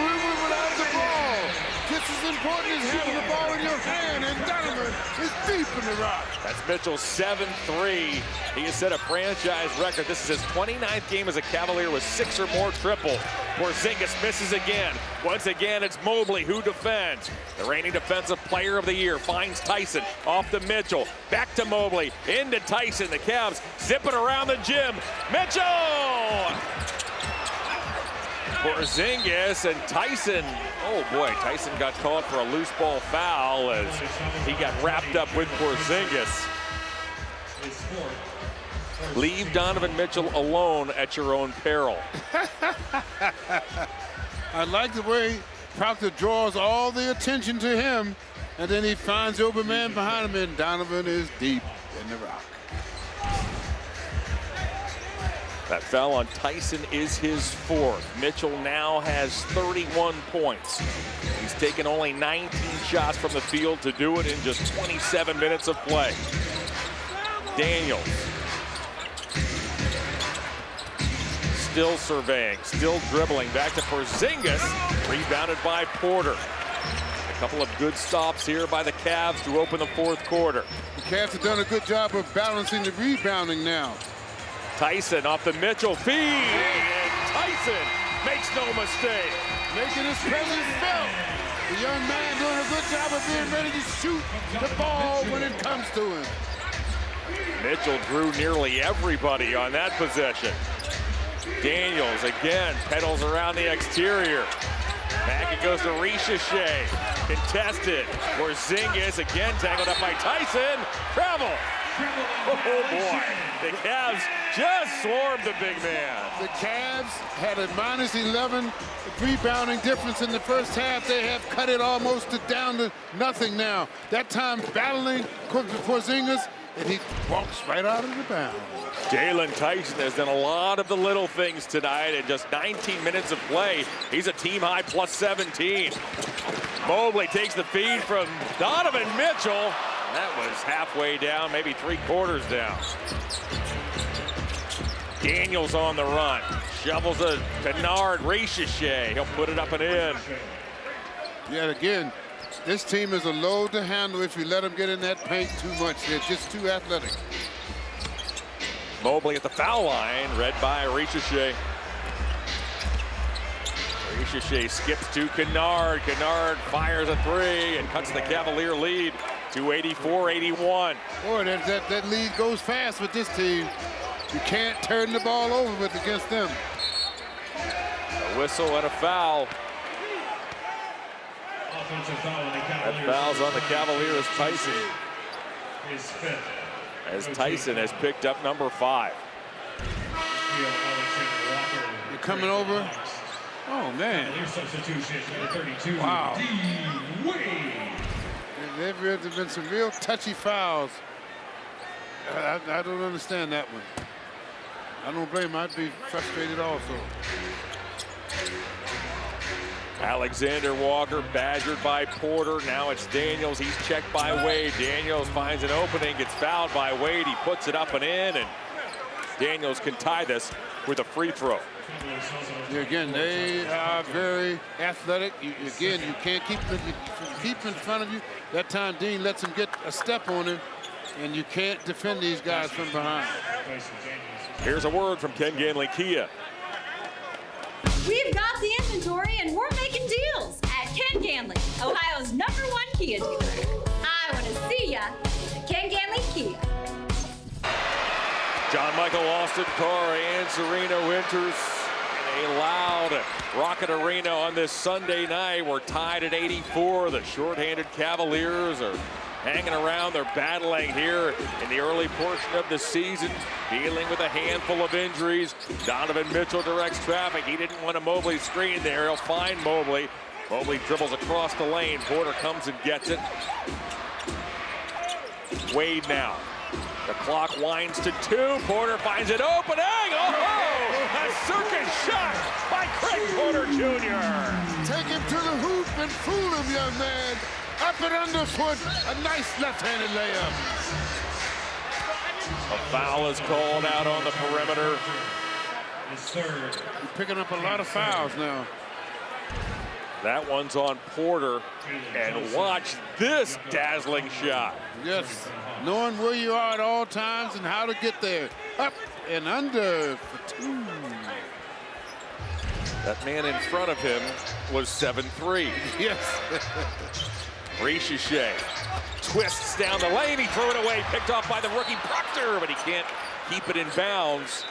without the ball. Just as important as having the ball in your hand, and Donovan is deep in the rock. That's Mitchell's 7-3. He has set a franchise record. This is his 29th game as a Cavalier with 6 or more triple. Porzingis misses again. Once again, it's Mobley who defends. The reigning defensive player of the year finds Tyson off to Mitchell. Back to Mobley, into Tyson. The Cavs zipping around the gym. Mitchell! Porzingis and Tyson. Oh boy, Tyson got called for a loose ball foul as he got wrapped up with Porzingis. Leave Donovan Mitchell alone at your own peril. I like the way Proctor draws all the attention to him, and then he finds the open man behind him, and Donovan is deep in the rock. That foul on Tyson is his 4th. Mitchell now has 31 points. He's taken only 19 shots from the field to do it in just 27 minutes of play. Daniels. Still surveying, still dribbling. Back to Porzingis, rebounded by Porter. A couple of good stops here by the Cavs to open the fourth quarter. The Cavs have done a good job of balancing the rebounding now. Tyson off the Mitchell feed, and Tyson makes no mistake. Making his presence felt. The young man doing a good job of being ready to shoot the ball when it comes to him. Mitchell drew nearly everybody on that possession. Daniels again pedals around the exterior. Back it goes to Richache. Contested. Porzingis again tangled up by Tyson. Travel. Oh boy. The Cavs just swarmed the big man. The Cavs had a -11 rebounding difference in the first half. They have cut it almost down to nothing now. That time battling Porzingis, and he walks right out of the bounds. Jalen Tyson has done a lot of the little things tonight in just 19 minutes of play. He's a team high +17. Mobley takes the feed from Donovan Mitchell. That was halfway down, maybe 3/4 down. Daniels on the run. Shovels a Kennard. Richache. He'll put it up and in. Yeah, again, this team is a load to handle if you let them get in that paint too much. They're just too athletic. Mobley at the foul line, read by Richache. Richache skips to Kennard. Kennard fires a 3 and cuts the Cavalier lead to 84-81. Boy, that lead goes fast with this team. You can't turn the ball over with against them. A whistle and a foul. That foul's on the Cavaliers, Tyson. As Tyson has picked up number 5. You're coming over. Oh, man. Wow. There've been some real touchy fouls. I don't understand that one. I don't blame him. I'd be frustrated also. Alexander Walker badgered by Porter. Now it's Daniels. He's checked by Wade. Daniels finds an opening, gets fouled by Wade. He puts it up and in, and Daniels can tie this with a free throw. Yeah, again, they are very athletic. You can't keep in front of you. That time Dean lets him get a step on him, and you can't defend these guys from behind. Here's a word from Ken Ganley Kia. We've got the inventory and we're making deals at Ken Ganley, Ohio's #1 Kia dealer. I want to see ya at Ken Ganley Kia. John Michael Austin Carr and Serena Winters in a loud Rocket Arena on this Sunday night. We're tied at 84. The shorthanded Cavaliers are hanging around. They're battling here in the early portion of the season, dealing with a handful of injuries. Donovan Mitchell directs traffic. He didn't want a Mobley screen there. He'll find Mobley. Mobley dribbles across the lane. Porter comes and gets it. Wade now. The clock winds to 2. Porter finds it opening. Oh, a circus shot by Craig Porter Jr. Take him to the hoop and fool him, young man. Up and underfoot, a nice left-handed layup. A foul is called out on the perimeter. He's picking up a lot of fouls now. That one's on Porter, and watch this dazzling shot. Yes, knowing where you are at all times and how to get there. Up and under for 2. That man in front of him was 7'3". Yes. Ricochet twists down the lane. He threw it away, picked off by the rookie Proctor, but he can't keep it in bounds.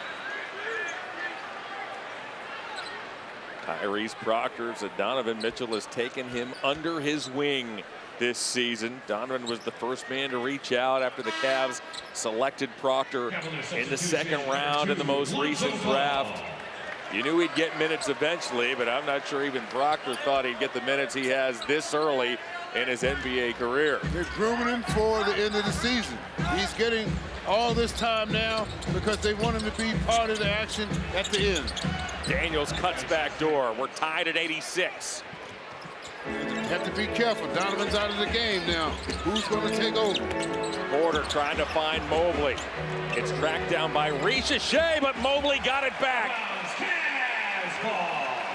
Tyrese Proctor said Donovan Mitchell has taken him under his wing this season. Donovan was the first man to reach out after the Cavs selected Proctor in the second round in the most recent draft. You knew he'd get minutes eventually, but I'm not sure even Proctor thought he'd get the minutes he has this early in his NBA career. They're grooming him for the end of the season. He's getting all this time now because they want him to be part of the action at the end. Daniels cuts back door. We're tied at 86. Have to be careful. Donovan's out of the game now. Who's going to take over? Porter trying to find Mobley. It's tracked down by Ricochet, but Mobley got it back.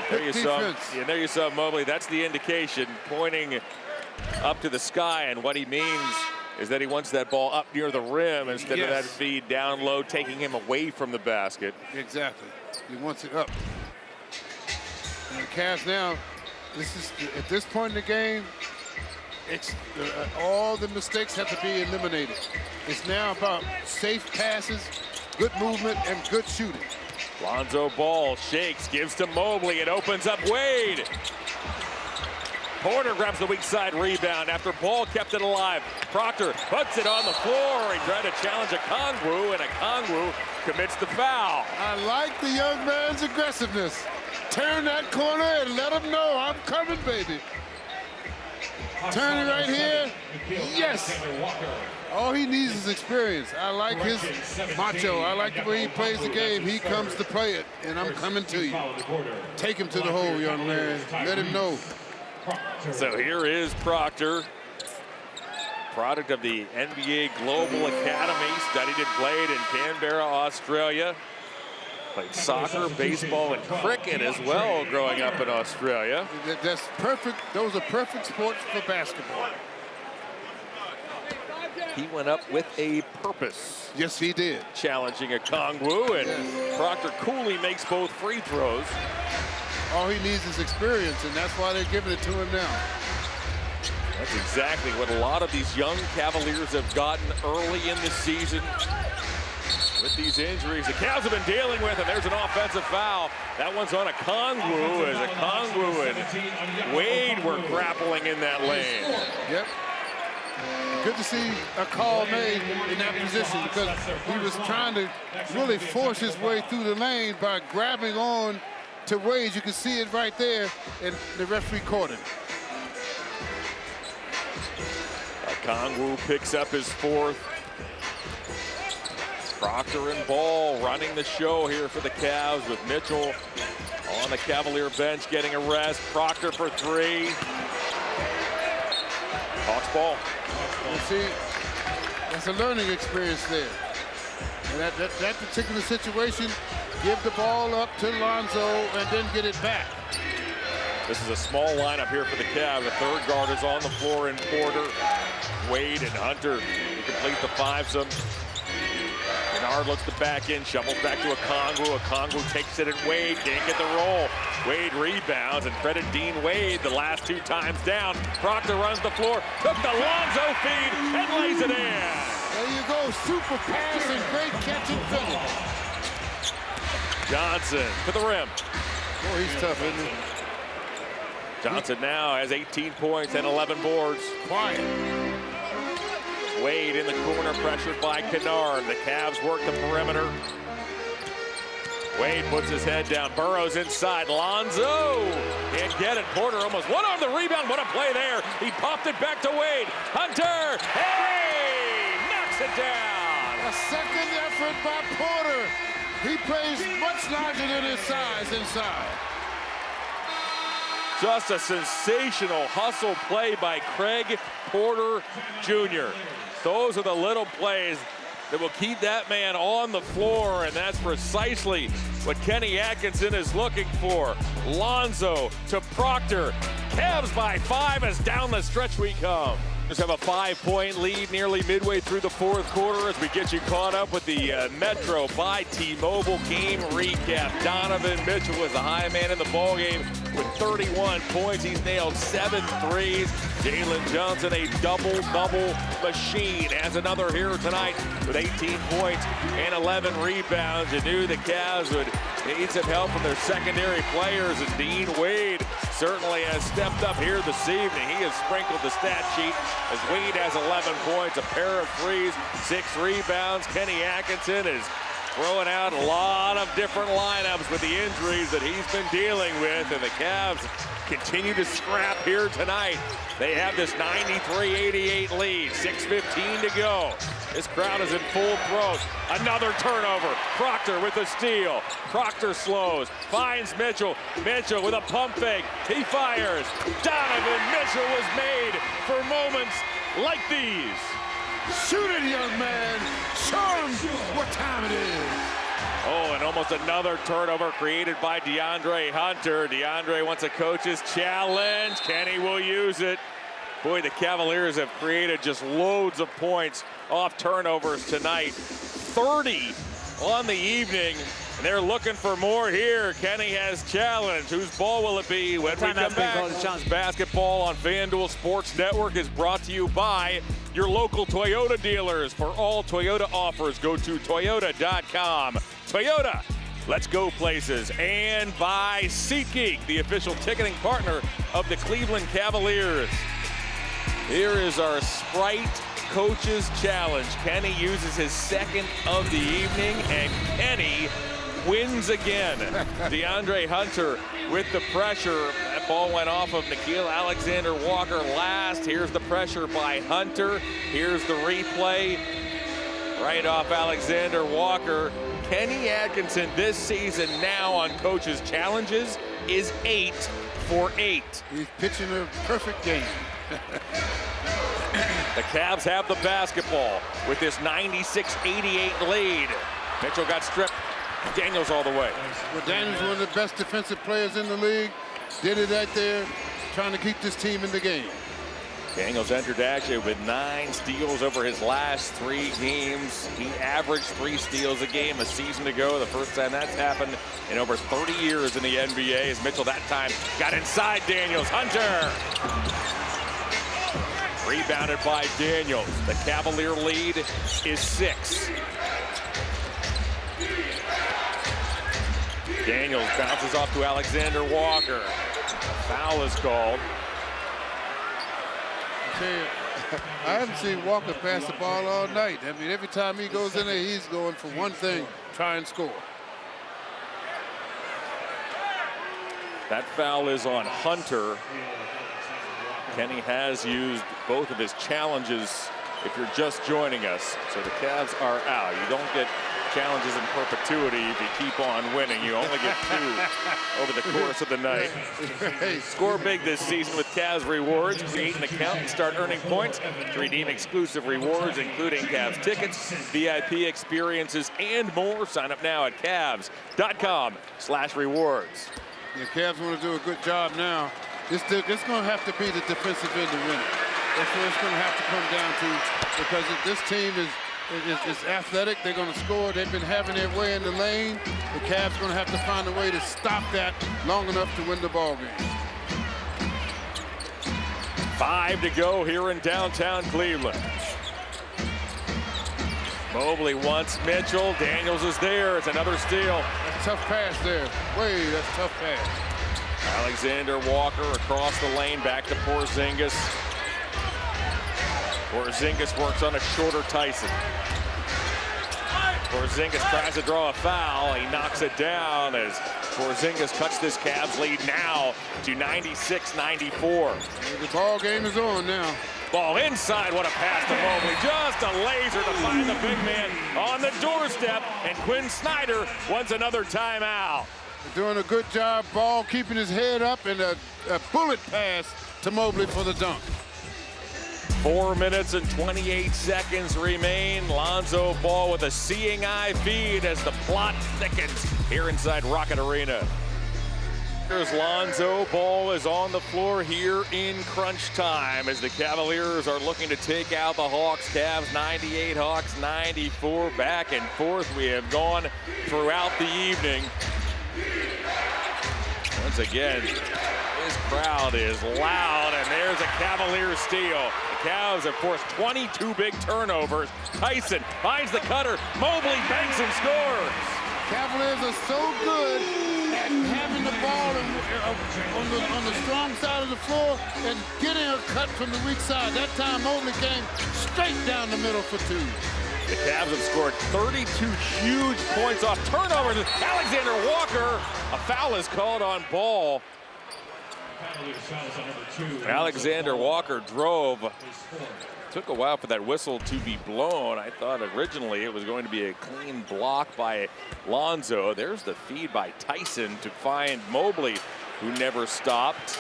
There you saw Mobley. That's the indication, pointing up to the sky, and what he means is that he wants that ball up near the rim instead of that feed down low, taking him away from the basket. Exactly. He wants it up. And the Cavs now, this is at this point in the game, it's all the mistakes have to be eliminated. It's now about safe passes, good movement, and good shooting. Lonzo Ball shakes, gives to Mobley. It opens up Wade. Porter grabs the weak side rebound after Ball kept it alive. Proctor puts it on the floor. He tried to challenge Okongwu, and Okongwu commits the foul. I like the young man's aggressiveness. Turn that corner and let him know I'm coming, baby. Turn it right here. Yes. All he needs is experience. I like his macho. I like the way he plays the game. He comes to play it, and I'm coming to you. Take him to the hole, young man. Let him know. So here is Proctor, product of the NBA Global Academy, studied and played in Canberra, Australia. Played soccer, baseball, and cricket as well growing up in Australia. That's perfect. Those are perfect sports for basketball. He went up with a purpose. Yes, he did. Challenging Okongwu, and Proctor coolly makes both free throws. All he needs is experience, and that's why they're giving it to him now. That's exactly what a lot of these young Cavaliers have gotten early in the season. With these injuries the Cavs have been dealing with, and there's an offensive foul. That one's on Okongwu, as Okongwu and Wade were grappling in that lane. Yep. Good to see a call made in that position, because he was trying to really force his way through the lane by grabbing on to Wade. You can see it right there, and the referee caught it. Okongwu picks up his fourth. Proctor and Ball running the show here for the Cavs, with Mitchell on the Cavalier bench getting a rest. Proctor for 3. Hawks ball. You see, that's a learning experience there. And that particular situation, give the ball up to Lonzo and then get it back. This is a small lineup here for the Cavs. The third guard is on the floor in Porter. Wade and Hunter to complete the fivesome. Bernard looks to back in, shovels back to Okongwu. Okongwu takes it, and Wade can't get the roll. Wade rebounds and credit Dean Wade the last 2 times down. Proctor runs the floor, took the Lonzo feed and lays it in. There you go, super pass and great catch and finish. Johnson to the rim. Boy, he's tough, isn't he? Johnson now has 18 points and 11 boards. Quiet. Wade in the corner, pressured by Kennard. The Cavs work the perimeter. Wade puts his head down. Burrows inside. Lonzo can't get it. Porter almost one on the rebound. What a play there. He popped it back to Wade. Hunter. Hey! Knocks it down. A second effort by Porter. He plays much larger than his size inside. Just a sensational hustle play by Craig Porter Jr. Those are the little plays that will keep that man on the floor, and that's precisely what Kenny Atkinson is looking for. Lonzo to Proctor. Cavs by 5 as down the stretch we come. Just have a 5-point lead nearly midway through the 4th quarter as we get you caught up with the Metro by T-Mobile game recap. Donovan Mitchell was the high man in the ballgame with 31 points. He's nailed 7 threes. Jalen Johnson, a double-double machine, has another here tonight with 18 points and 11 rebounds. You knew the Cavs would need some help from their secondary players, and Dean Wade certainly has stepped up here this evening. He has sprinkled the stat sheet as Wade has 11 points, a pair of threes, 6 rebounds. Kenny Atkinson is throwing out a lot of different lineups with the injuries that he's been dealing with, and the Cavs continue to scrap here tonight. They have this 93-88 lead, 6:15 to go. This crowd is in full throat. Another turnover. Proctor with the steal. Proctor slows, finds Mitchell. Mitchell with a pump fake. He fires. Donovan Mitchell was made for moments like these. Shoot it, young man. Show him what time it is. Oh, and almost another turnover created by DeAndre Hunter. DeAndre wants a coach's challenge. Kenny will use it. Boy, the Cavaliers have created just loads of points off turnovers tonight. 30 on the evening. And they're looking for more here. Kenny has challenged. Whose ball will it be when we come back? Basketball on FanDuel Sports Network is brought to you by your local Toyota dealers. For all Toyota offers, go to Toyota.com. Toyota, let's go places. And by SeatGeek, the official ticketing partner of the Cleveland Cavaliers. Here is our Sprite Coaches Challenge. Kenny uses his second of the evening, and Kenny wins again. DeAndre Hunter with the pressure. That ball went off of Nickeil Alexander-Walker last. Here's the pressure by Hunter. Here's the replay. Right off Alexander-Walker. Kenny Atkinson this season now on Coaches Challenges is 8 for 8. He's pitching a perfect game. The Cavs have the basketball with this 96-88 lead. Mitchell got stripped. Daniels all the way. Well, Daniels, one of the best defensive players in the league, did it right there, trying to keep this team in the game. Daniels entered actually with 9 steals over his last 3 games. He averaged 3 steals a game a season ago, the first time that's happened in over 30 years in the NBA, as Mitchell that time got inside Daniels. Hunter! Rebounded by Daniels. The Cavalier lead is 6. Daniels bounces off to Alexander-Walker. Foul is called. I haven't seen Walker pass the ball all night. I mean, every time he goes in there, he's going for one thing, try and score. That foul is on Hunter. Kenny has used both of his challenges if you're just joining us. So the Cavs are out. You don't get challenges in perpetuity if you keep on winning. You only get 2 over the course of the night. Score big this season with Cavs Rewards. Create an account and start earning points to redeem exclusive rewards, including Cavs tickets, VIP experiences, and more. Sign up now at Cavs.com/rewards. The Cavs want to do a good job now. It's going to have to be the defensive end to win it. That's what it's going to have to come down to, because this team is is athletic. They're going to score. They've been having their way in the lane. The Cavs going to have to find a way to stop that long enough to win the ball game. 5 to go here in downtown Cleveland. Mobley wants Mitchell. Daniels is there. It's another steal. That's a tough pass there. That's a tough pass. Alexander Walker across the lane, back to Porzingis. Porzingis works on a shorter Tyson. Porzingis tries to draw a foul. He knocks it down as Porzingis cuts this Cavs lead now to 96-94. The ball game is on now. Ball inside, what a pass to Mobley. Just a laser to find the big man on the doorstep, and Quinn Snyder wants another timeout. Doing a good job, Ball keeping his head up, and a bullet pass to Mobley for the dunk. 4 minutes and 28 seconds remain. Lonzo Ball with a seeing eye feed as the plot thickens here inside Rocket Arena. Here's Lonzo Ball is on the floor here in crunch time as the Cavaliers are looking to take out the Hawks. Cavs 98, Hawks 94. Back and forth we have gone throughout the evening. Once again, this crowd is loud, and there's a Cavaliers steal. The Cavs have forced 22 big turnovers. Tyson finds the cutter. Mobley banks and scores. Cavaliers are so good at having the ball on the strong side of the floor and getting a cut from the weak side. That time Mobley came straight down the middle for two. The Cavs have scored 32 huge points off turnovers. Alexander Walker, a foul is called on Ball. Alexander Walker drove. Took a while for that whistle to be blown. I thought originally it was going to be a clean block by Lonzo. There's the feed by Tyson to find Mobley, who never stopped.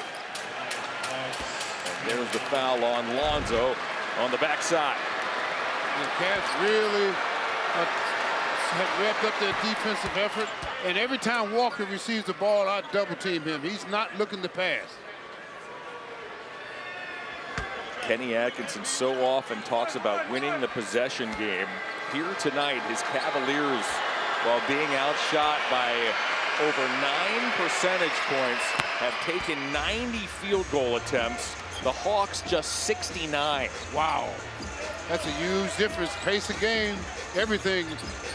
And there's the foul on Lonzo on the backside. The Cavs really have wrapped up their defensive effort. And every time Walker receives the ball, I double team him. He's not looking to pass. Kenny Atkinson so often talks about winning the possession game. Here tonight, his Cavaliers, while being outshot by over 9 percentage points, have taken 90 field goal attempts. The Hawks just 69. Wow. That's a huge difference. Pace of game, everything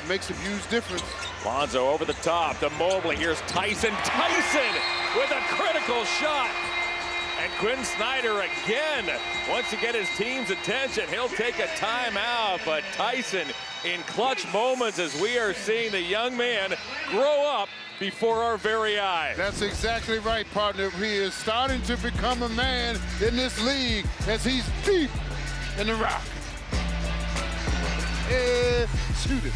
makes a huge difference. Lonzo over the top to Mobley. Here's Tyson. Tyson with a critical shot. And Quinn Snyder again wants to get his team's attention. He'll take a timeout, but Tyson in clutch moments as we are seeing the young man grow up before our very eyes. That's exactly right, partner. He is starting to become a man in this league as he's deep in the rock. Yeah, shoot it.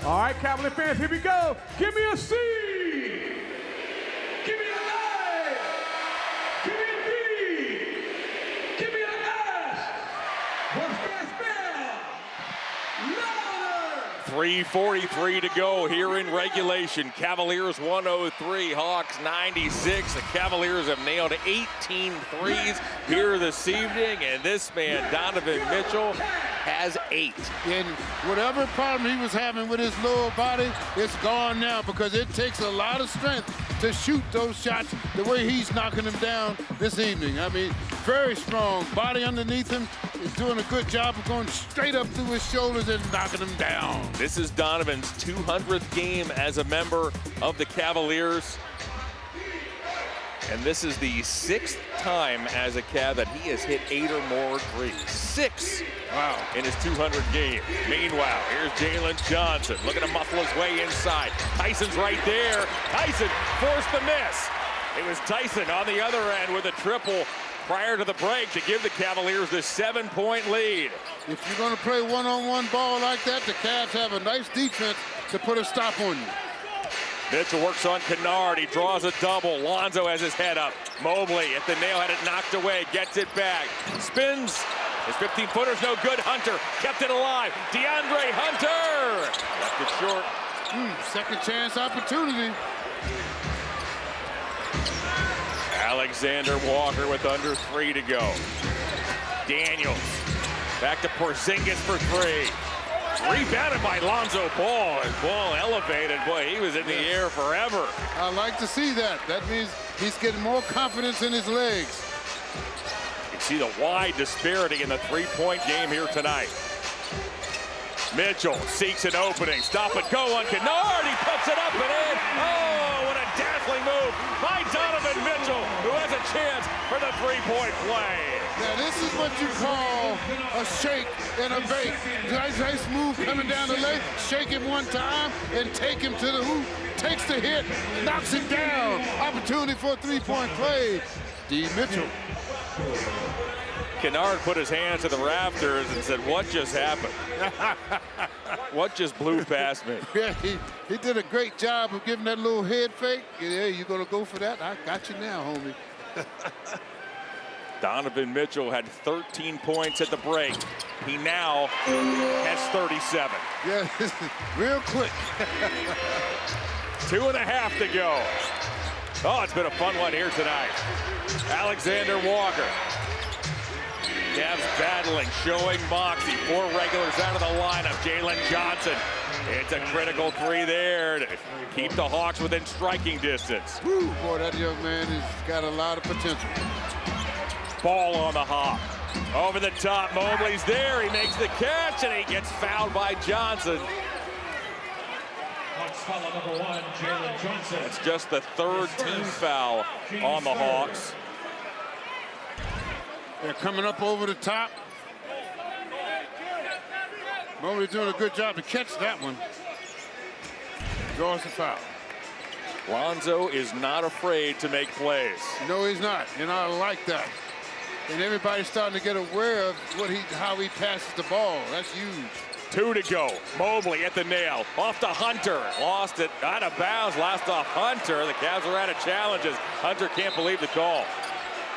All right, Cavalier fans, here we go. Give me a C. Give me an A. Give me a B. Give me an S. What's that spell? Louder. 3:43 to go here in regulation. Cavaliers 103, Hawks 96. The Cavaliers have nailed 18 threes here this evening, and this man, Donovan Mitchell, has 8. And whatever problem he was having with his lower body, it's gone now because it takes a lot of strength to shoot those shots the way he's knocking them down this evening. I mean, very strong body underneath him. He's doing a good job of going straight up through his shoulders and knocking them down. This is Donovan's 200th game as a member of the Cavaliers. And this is the 6th time as a Cav that he has hit 8 or more threes. 6 in his 200 game. Meanwhile, here's Jalen Johnson looking to muffle his way inside. Tyson's right there. Tyson forced the miss. It was Tyson on the other end with a triple prior to the break to give the Cavaliers this 7-point lead. If you're going to play one-on-one ball like that, the Cavs have a nice defense to put a stop on you. Mitchell works on Kennard. He draws a double. Lonzo has his head up. Mobley at the nail, had it knocked away. Gets it back. Spins. His 15-footer's no good. Hunter kept it alive. DeAndre Hunter left it short. Second chance opportunity. Alexander Walker with under 3 to go. Daniels back to Porzingis for 3. Rebounded by Lonzo Ball, and Ball elevated. Boy, he was in the air forever. I like to see that. That means he's getting more confidence in his legs. You can see the wide disparity in the three-point game here tonight. Mitchell seeks an opening. Stop and go on Kennard. He puts it up and in. Oh, what a dazzling move by Donovan Mitchell, who has a chance for the three-point play. Now, this is what you call a shake and a bake. Nice move coming down the lane. Shake him one time and take him to the hoop. Takes the hit, knocks it down. Opportunity for a three-point play. D. Mitchell. Kennard put his hands to the rafters and said, what just happened? What just blew past me? Yeah, he did a great job of giving that little head fake. Yeah, you gonna go for that? I got you now, homie. Donovan Mitchell had 13 points at the break. He now has 37. Yeah, real quick. 2.5 to go. Oh, it's been a fun one here tonight. Alexander Walker. Cavs battling, showing moxie. 4 regulars out of the lineup. Jalen Johnson. It's a critical 3 there to keep the Hawks within striking distance. Woo, boy, that young man has got a lot of potential. Ball on the hop. Over the top, Mobley's there. He makes the catch, and he gets fouled by Johnson. Hawks foul number 1, Jalen Johnson. It's just the 3rd team foul on the Hawks. They're coming up over the top. Mobley doing a good job to catch that one. Draws the foul. Lonzo is not afraid to make plays. No, he's not, and I like that. And everybody's starting to get aware of how he passes the ball. That's huge. 2 to go. Mobley at the nail. Off to Hunter. Lost it out of bounds. Last off Hunter. The Cavs are out of challenges. Hunter can't believe the call.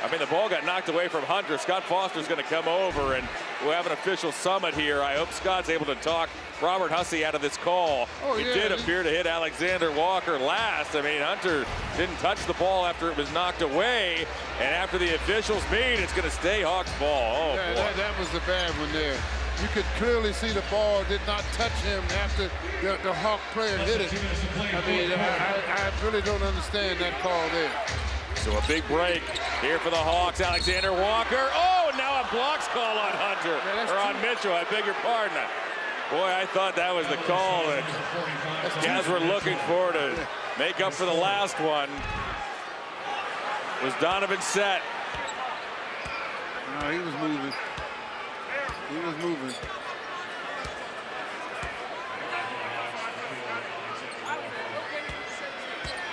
I mean, the ball got knocked away from Hunter. Scott Foster's going to come over, and we'll have an official summit here. I hope Scott's able to talk Robert Hussey out of this call. It did appear to hit Alexander Walker last. I mean, Hunter didn't touch the ball after it was knocked away, and after the officials meet, it's going to stay Hawks ball. Oh, yeah, that was the bad one there. You could clearly see the ball did not touch him after the Hawk player hit it. I mean, I really don't understand that call there. So a big break here for the Hawks. Alexander Walker. Oh, now a blocks call on Hunter. Or on Mitchell, I beg your pardon. Boy, I thought that was the call that Cavs were looking for to make up for the last one. Was Donovan set? No, he was moving. He was moving.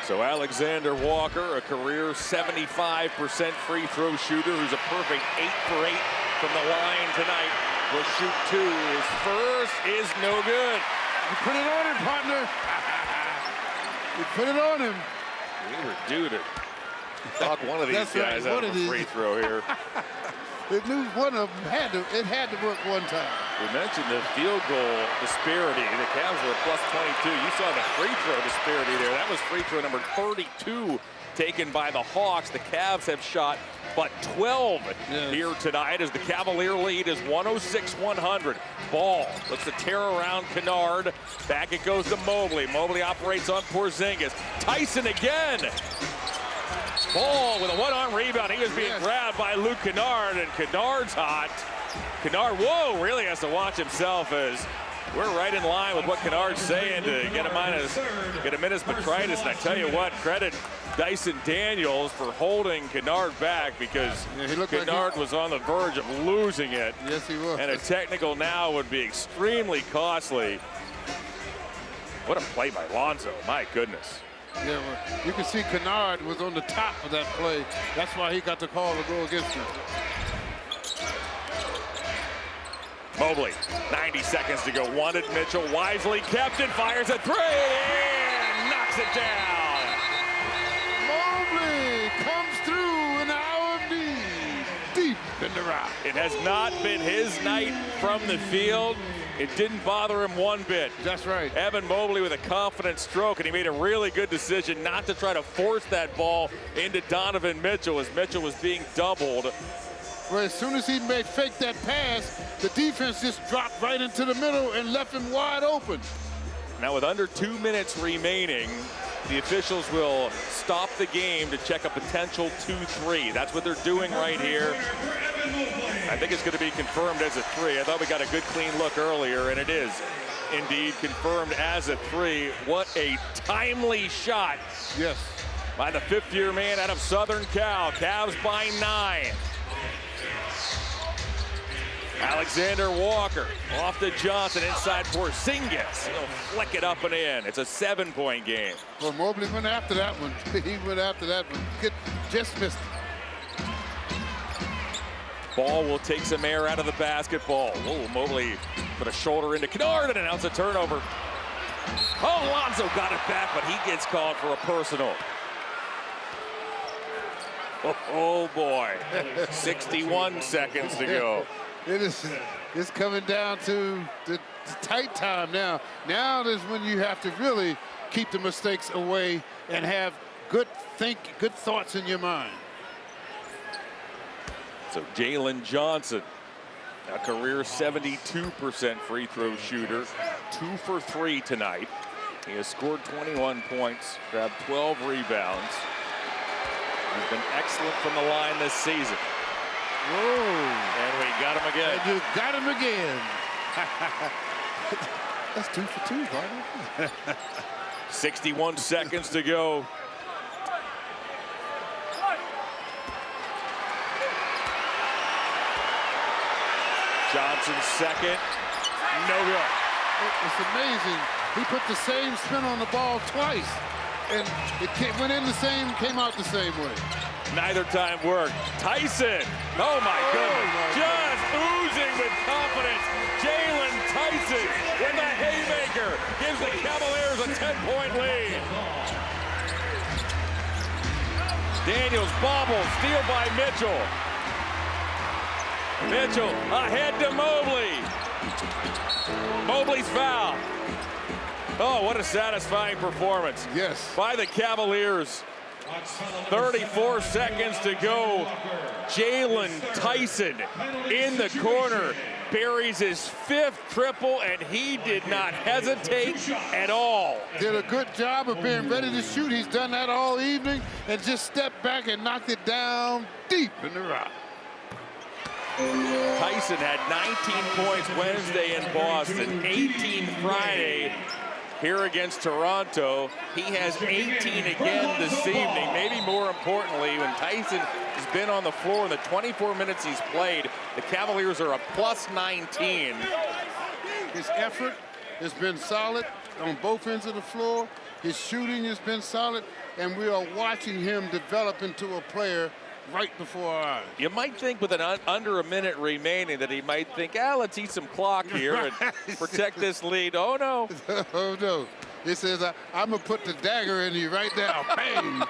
So Alexander Walker, a career 75% free throw shooter, who's a perfect 8 for 8 from the line tonight. Will shoot 2. His first is no good. You put it on him, partner. You put it on him. We were due to talk one of these guys out of a free throw here. It knew one of them had to work one time. We mentioned the field goal disparity. The Cavs were plus 22. You saw the free throw disparity there. That was free throw number 32 taken by the Hawks. The Cavs have shot but 12 here tonight as the Cavalier lead is 106-100. Ball looks to tear around Kennard. Back it goes to Mobley. Mobley operates on Porzingis. Tyson again. Ball with a one-arm rebound. He was being grabbed by Luke Kennard, and Kennard's hot. Kennard, whoa, really has to watch himself as we're right in line with what Kennard's saying to get a minus botrytis. And I tell you what, credit Dyson Daniels for holding Kennard back because Kennard was on the verge of losing it. Yes, he was. And a technical now would be extremely costly. What a play by Lonzo, my goodness. Yeah, well, you can see Kennard was on the top of that play. That's why he got the call to go against him. Mobley, 90 seconds to go. Wanted Mitchell, wisely kept it, fires a 3, and knocks it down. Mobley comes through in the hour of need, deep in the rock. It has not been his night from the field. It didn't bother him one bit. That's right. Evan Mobley with a confident stroke, and he made a really good decision not to try to force that ball into Donovan Mitchell as Mitchell was being doubled. Well, as soon as he faked that pass, the defense just dropped right into the middle and left him wide open. Now with under 2 minutes remaining, the officials will stop the game to check a potential 2-3. That's what they're doing right here. I think it's going to be confirmed as a 3. I thought we got a good clean look earlier, and it is indeed confirmed as a 3. What a timely shot. Yes. By the fifth-year man out of Southern Cal. Cavs by 9. Alexander Walker off to Johnson inside Porzingis. He'll flick it up and in. It's a 7-point game. Well, Mobley went after that one. He went after that one. Just missed it. Ball will take some air out of the basketball. Oh, Mobley put a shoulder into Kennard and announce a turnover. Oh, Lonzo got it back, but he gets called for a personal. Oh boy, 61 seconds to go. It's coming down to the tight time now. Now is when you have to really keep the mistakes away and have good thoughts in your mind. So Jalen Johnson, a career 72% free throw shooter, 2 for 3 tonight. He has scored 21 points, grabbed 12 rebounds. He's been excellent from the line this season. Whoa. And we got him again. And you got him again. That's 2 for 2, partner. 61 seconds to go. Johnson's second, no good. It's amazing. He put the same spin on the ball twice, and it went in the same, came out the same way. Neither time worked. Tyson, oh my goodness, just oozing with confidence. Jalen Tyson with a haymaker gives the Cavaliers a 10-point lead. Daniels bobbles, steal by Mitchell. Mitchell ahead to Mobley. Mobley's foul. Oh, what a satisfying performance. Yes. By the Cavaliers. 34 seconds to go. Jalen Tyson in the corner buries his 5th triple, and he did not hesitate at all. Did a good job of being ready to shoot. He's done that all evening and just stepped back and knocked it down deep in the rock. Tyson had 19 points Wednesday in Boston, 18 Friday here against Toronto. He has 18 again this evening. Maybe more importantly, when Tyson has been on the floor in the 24 minutes he's played, the Cavaliers are a plus 19. His effort has been solid on both ends of the floor. His shooting has been solid, and we are watching him develop into a player right before our eyes. You might think with under a minute remaining that he might think, let's eat some clock here and protect this lead. Oh, no. Oh, no. He says, I'm going to put the dagger in you right now. Bang!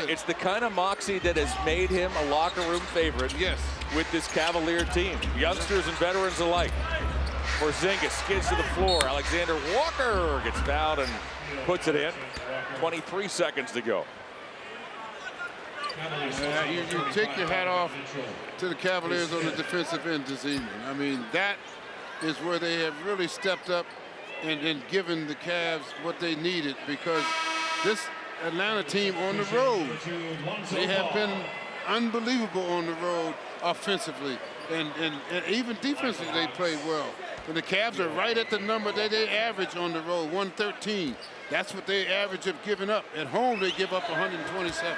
It's the kind of moxie that has made him a locker room favorite. Yes. With this Cavalier team, youngsters and veterans alike. Porzingis skids to the floor. Alexander Walker gets fouled and puts it in. 23 seconds to go. You take your hat off to the Cavaliers on the defensive end this evening. I mean, that is where they have really stepped up and given the Cavs what they needed, because this Atlanta team on the road, they have been unbelievable on the road offensively, and even defensively they played well. And the Cavs are right at the number that they average on the road, 113. That's what they average of giving up. At home, they give up 127.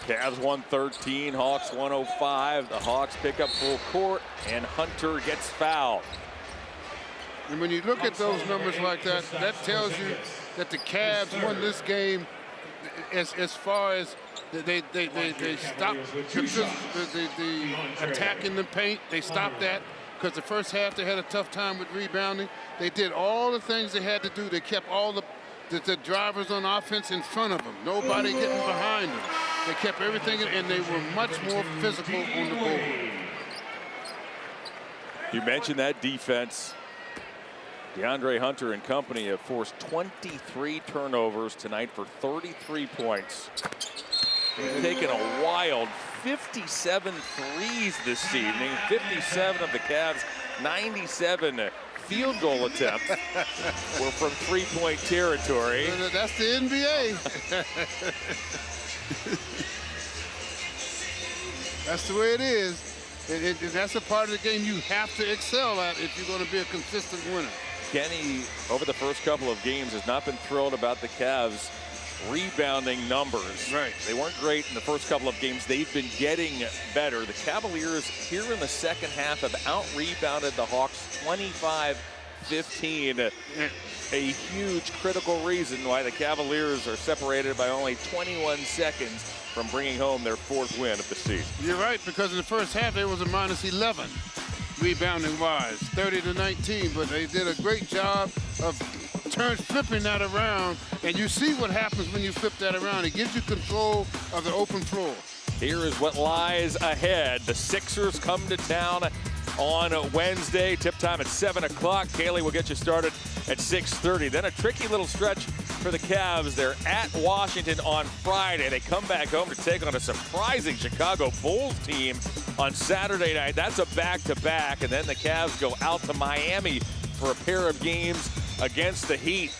Cavs 113, Hawks 105. The Hawks pick up full court, and Hunter gets fouled. And when you look at those numbers like that, that tells you that the Cavs won this game as far as they stopped the attack in the paint. They stopped that because the first half they had a tough time with rebounding. They did all the things they had to do. They kept all the drivers on offense in front of them. Nobody getting behind them. They kept everything, and they were much more physical on the board. You mentioned that defense. DeAndre Hunter and company have forced 23 turnovers tonight for 33 points. They've taken a wild 57 threes this evening. 57 of the Cavs' 97 field goal attempts were from three-point territory. That's the NBA. That's the way it is. And that's a part of the game you have to excel at if you're going to be a consistent winner. Kenny, over the first couple of games, has not been thrilled about the Cavs' rebounding numbers. Right. They weren't great in the first couple of games. They've been getting better. The Cavaliers here in the second half have out-rebounded the Hawks 25-15. A huge critical reason why the Cavaliers are separated by only 21 seconds from bringing home their fourth win of the season. You're right, because in the first half there was a minus 11 rebounding wise, 30-19, but they did a great job of flipping that around, and you see what happens when you flip that around. It gives you control of the open floor. Here is what lies ahead. The Sixers come to town on Wednesday. Tip time at 7 o'clock. Kaylee will get you started at 6:30. Then a tricky little stretch for the Cavs. They're at Washington on Friday. They come back home to take on a surprising Chicago Bulls team on Saturday night. That's a back-to-back. And then the Cavs go out to Miami for a pair of games against the Heat.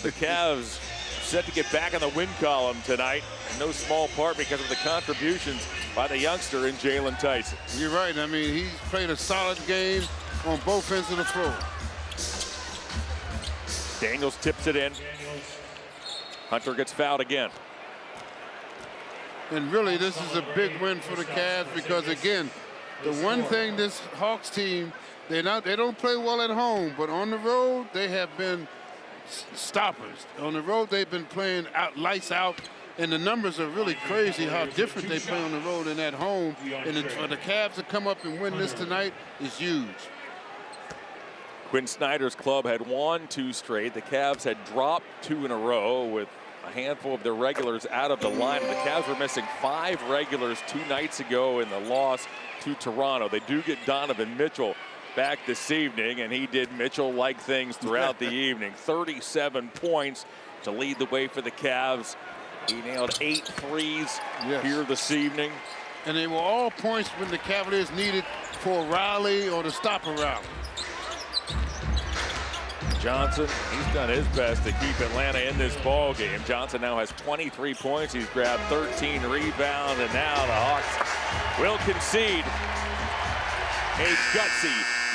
The Cavs set to get back on the win column tonight, in no small part because of the contributions by the youngster in Jalen Tyson. You're right. I mean, he's played a solid game on both ends of the floor. Daniels tips it in. Hunter gets fouled again. And really, this is a big win for the Cavs because, again, the one thing this Hawks team, they don't play well at home, but on the road, they have been stoppers. On the road, they've been playing lights out, and the numbers are really crazy how different they play on the road and at home. And for the Cavs to come up and win this tonight is huge. Quinn Snyder's club had won 2 straight. The Cavs had dropped 2 in a row with a handful of their regulars out of the lineup. The Cavs were missing 5 regulars 2 nights ago in the loss to Toronto. They do get Donovan Mitchell back this evening, and he did Mitchell-like things throughout the evening. 37 points to lead the way for the Cavs. He nailed 8 threes here this evening. And they were all points when the Cavaliers needed for Riley or to stop a Riley. Johnson, he's done his best to keep Atlanta in this ball game. Johnson now has 23 points. He's grabbed 13 rebounds, and now the Hawks will concede. A gutsy,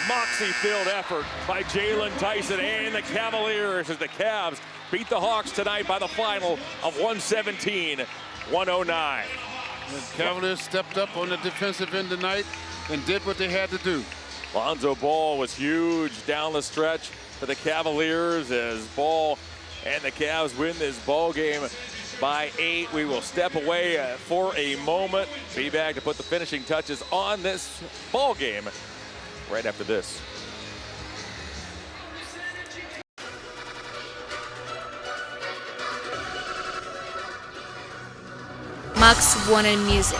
moxie-filled effort by Jalen Tyson and the Cavaliers as the Cavs beat the Hawks tonight by the final of 117-109. The Cavaliers stepped up on the defensive end tonight and did what they had to do. Lonzo Ball was huge down the stretch for the Cavaliers as Ball and the Cavs win this ball game by 8. We will step away for a moment. Be back to put the finishing touches on this ball game right after this. Max wanted music.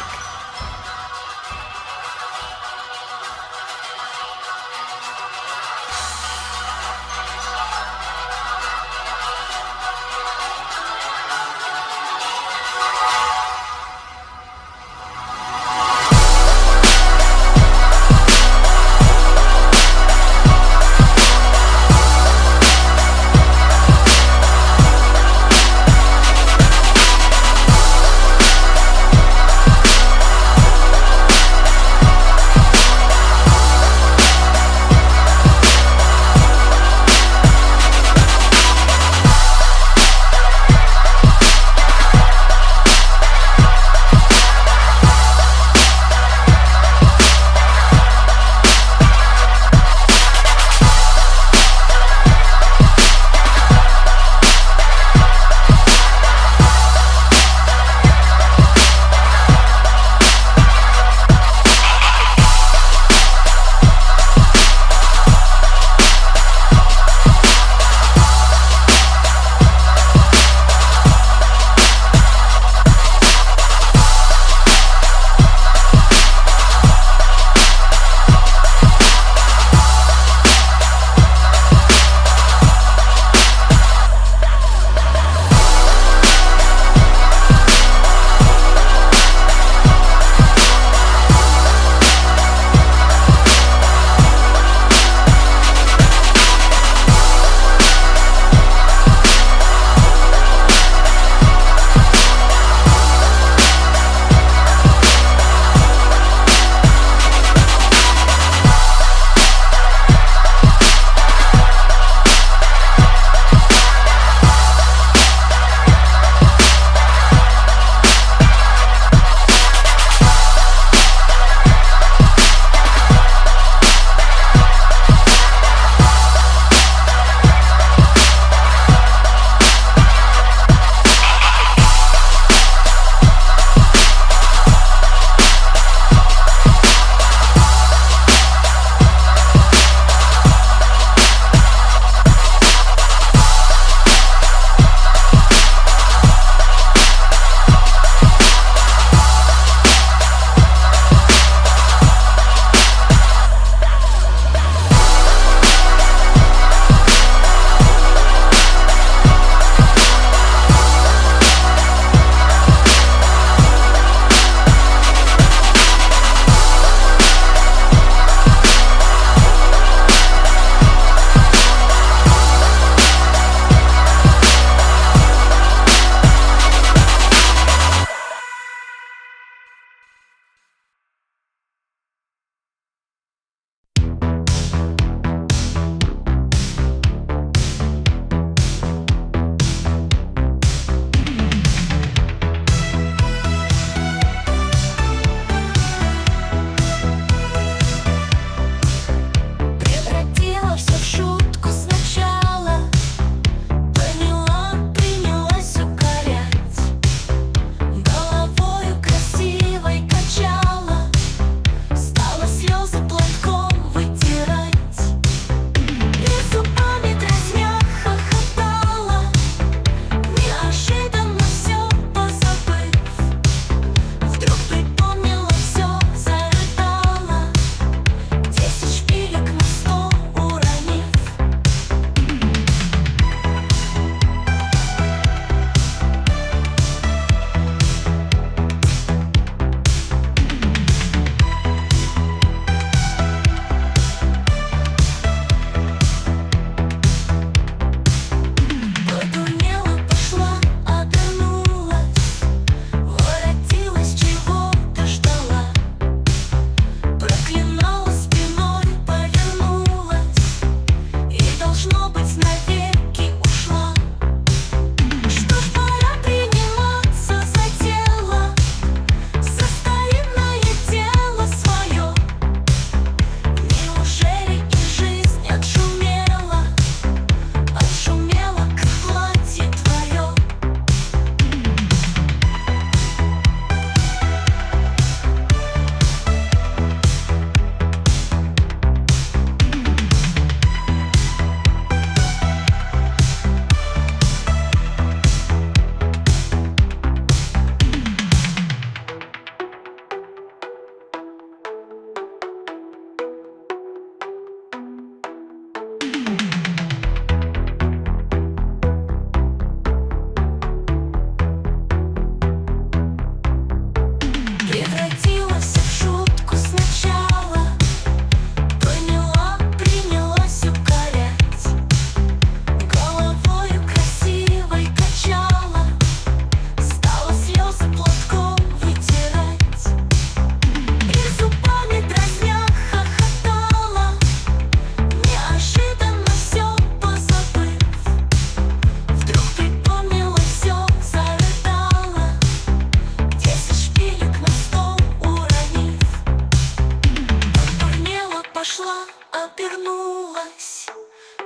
прошла, обернулась,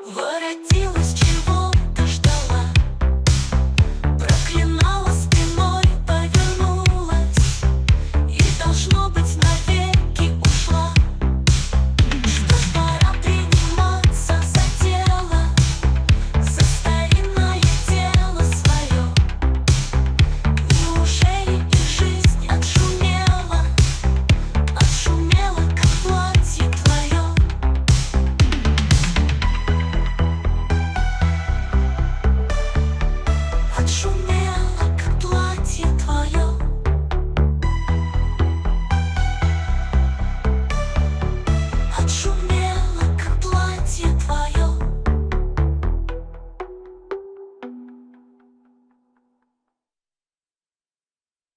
воротилась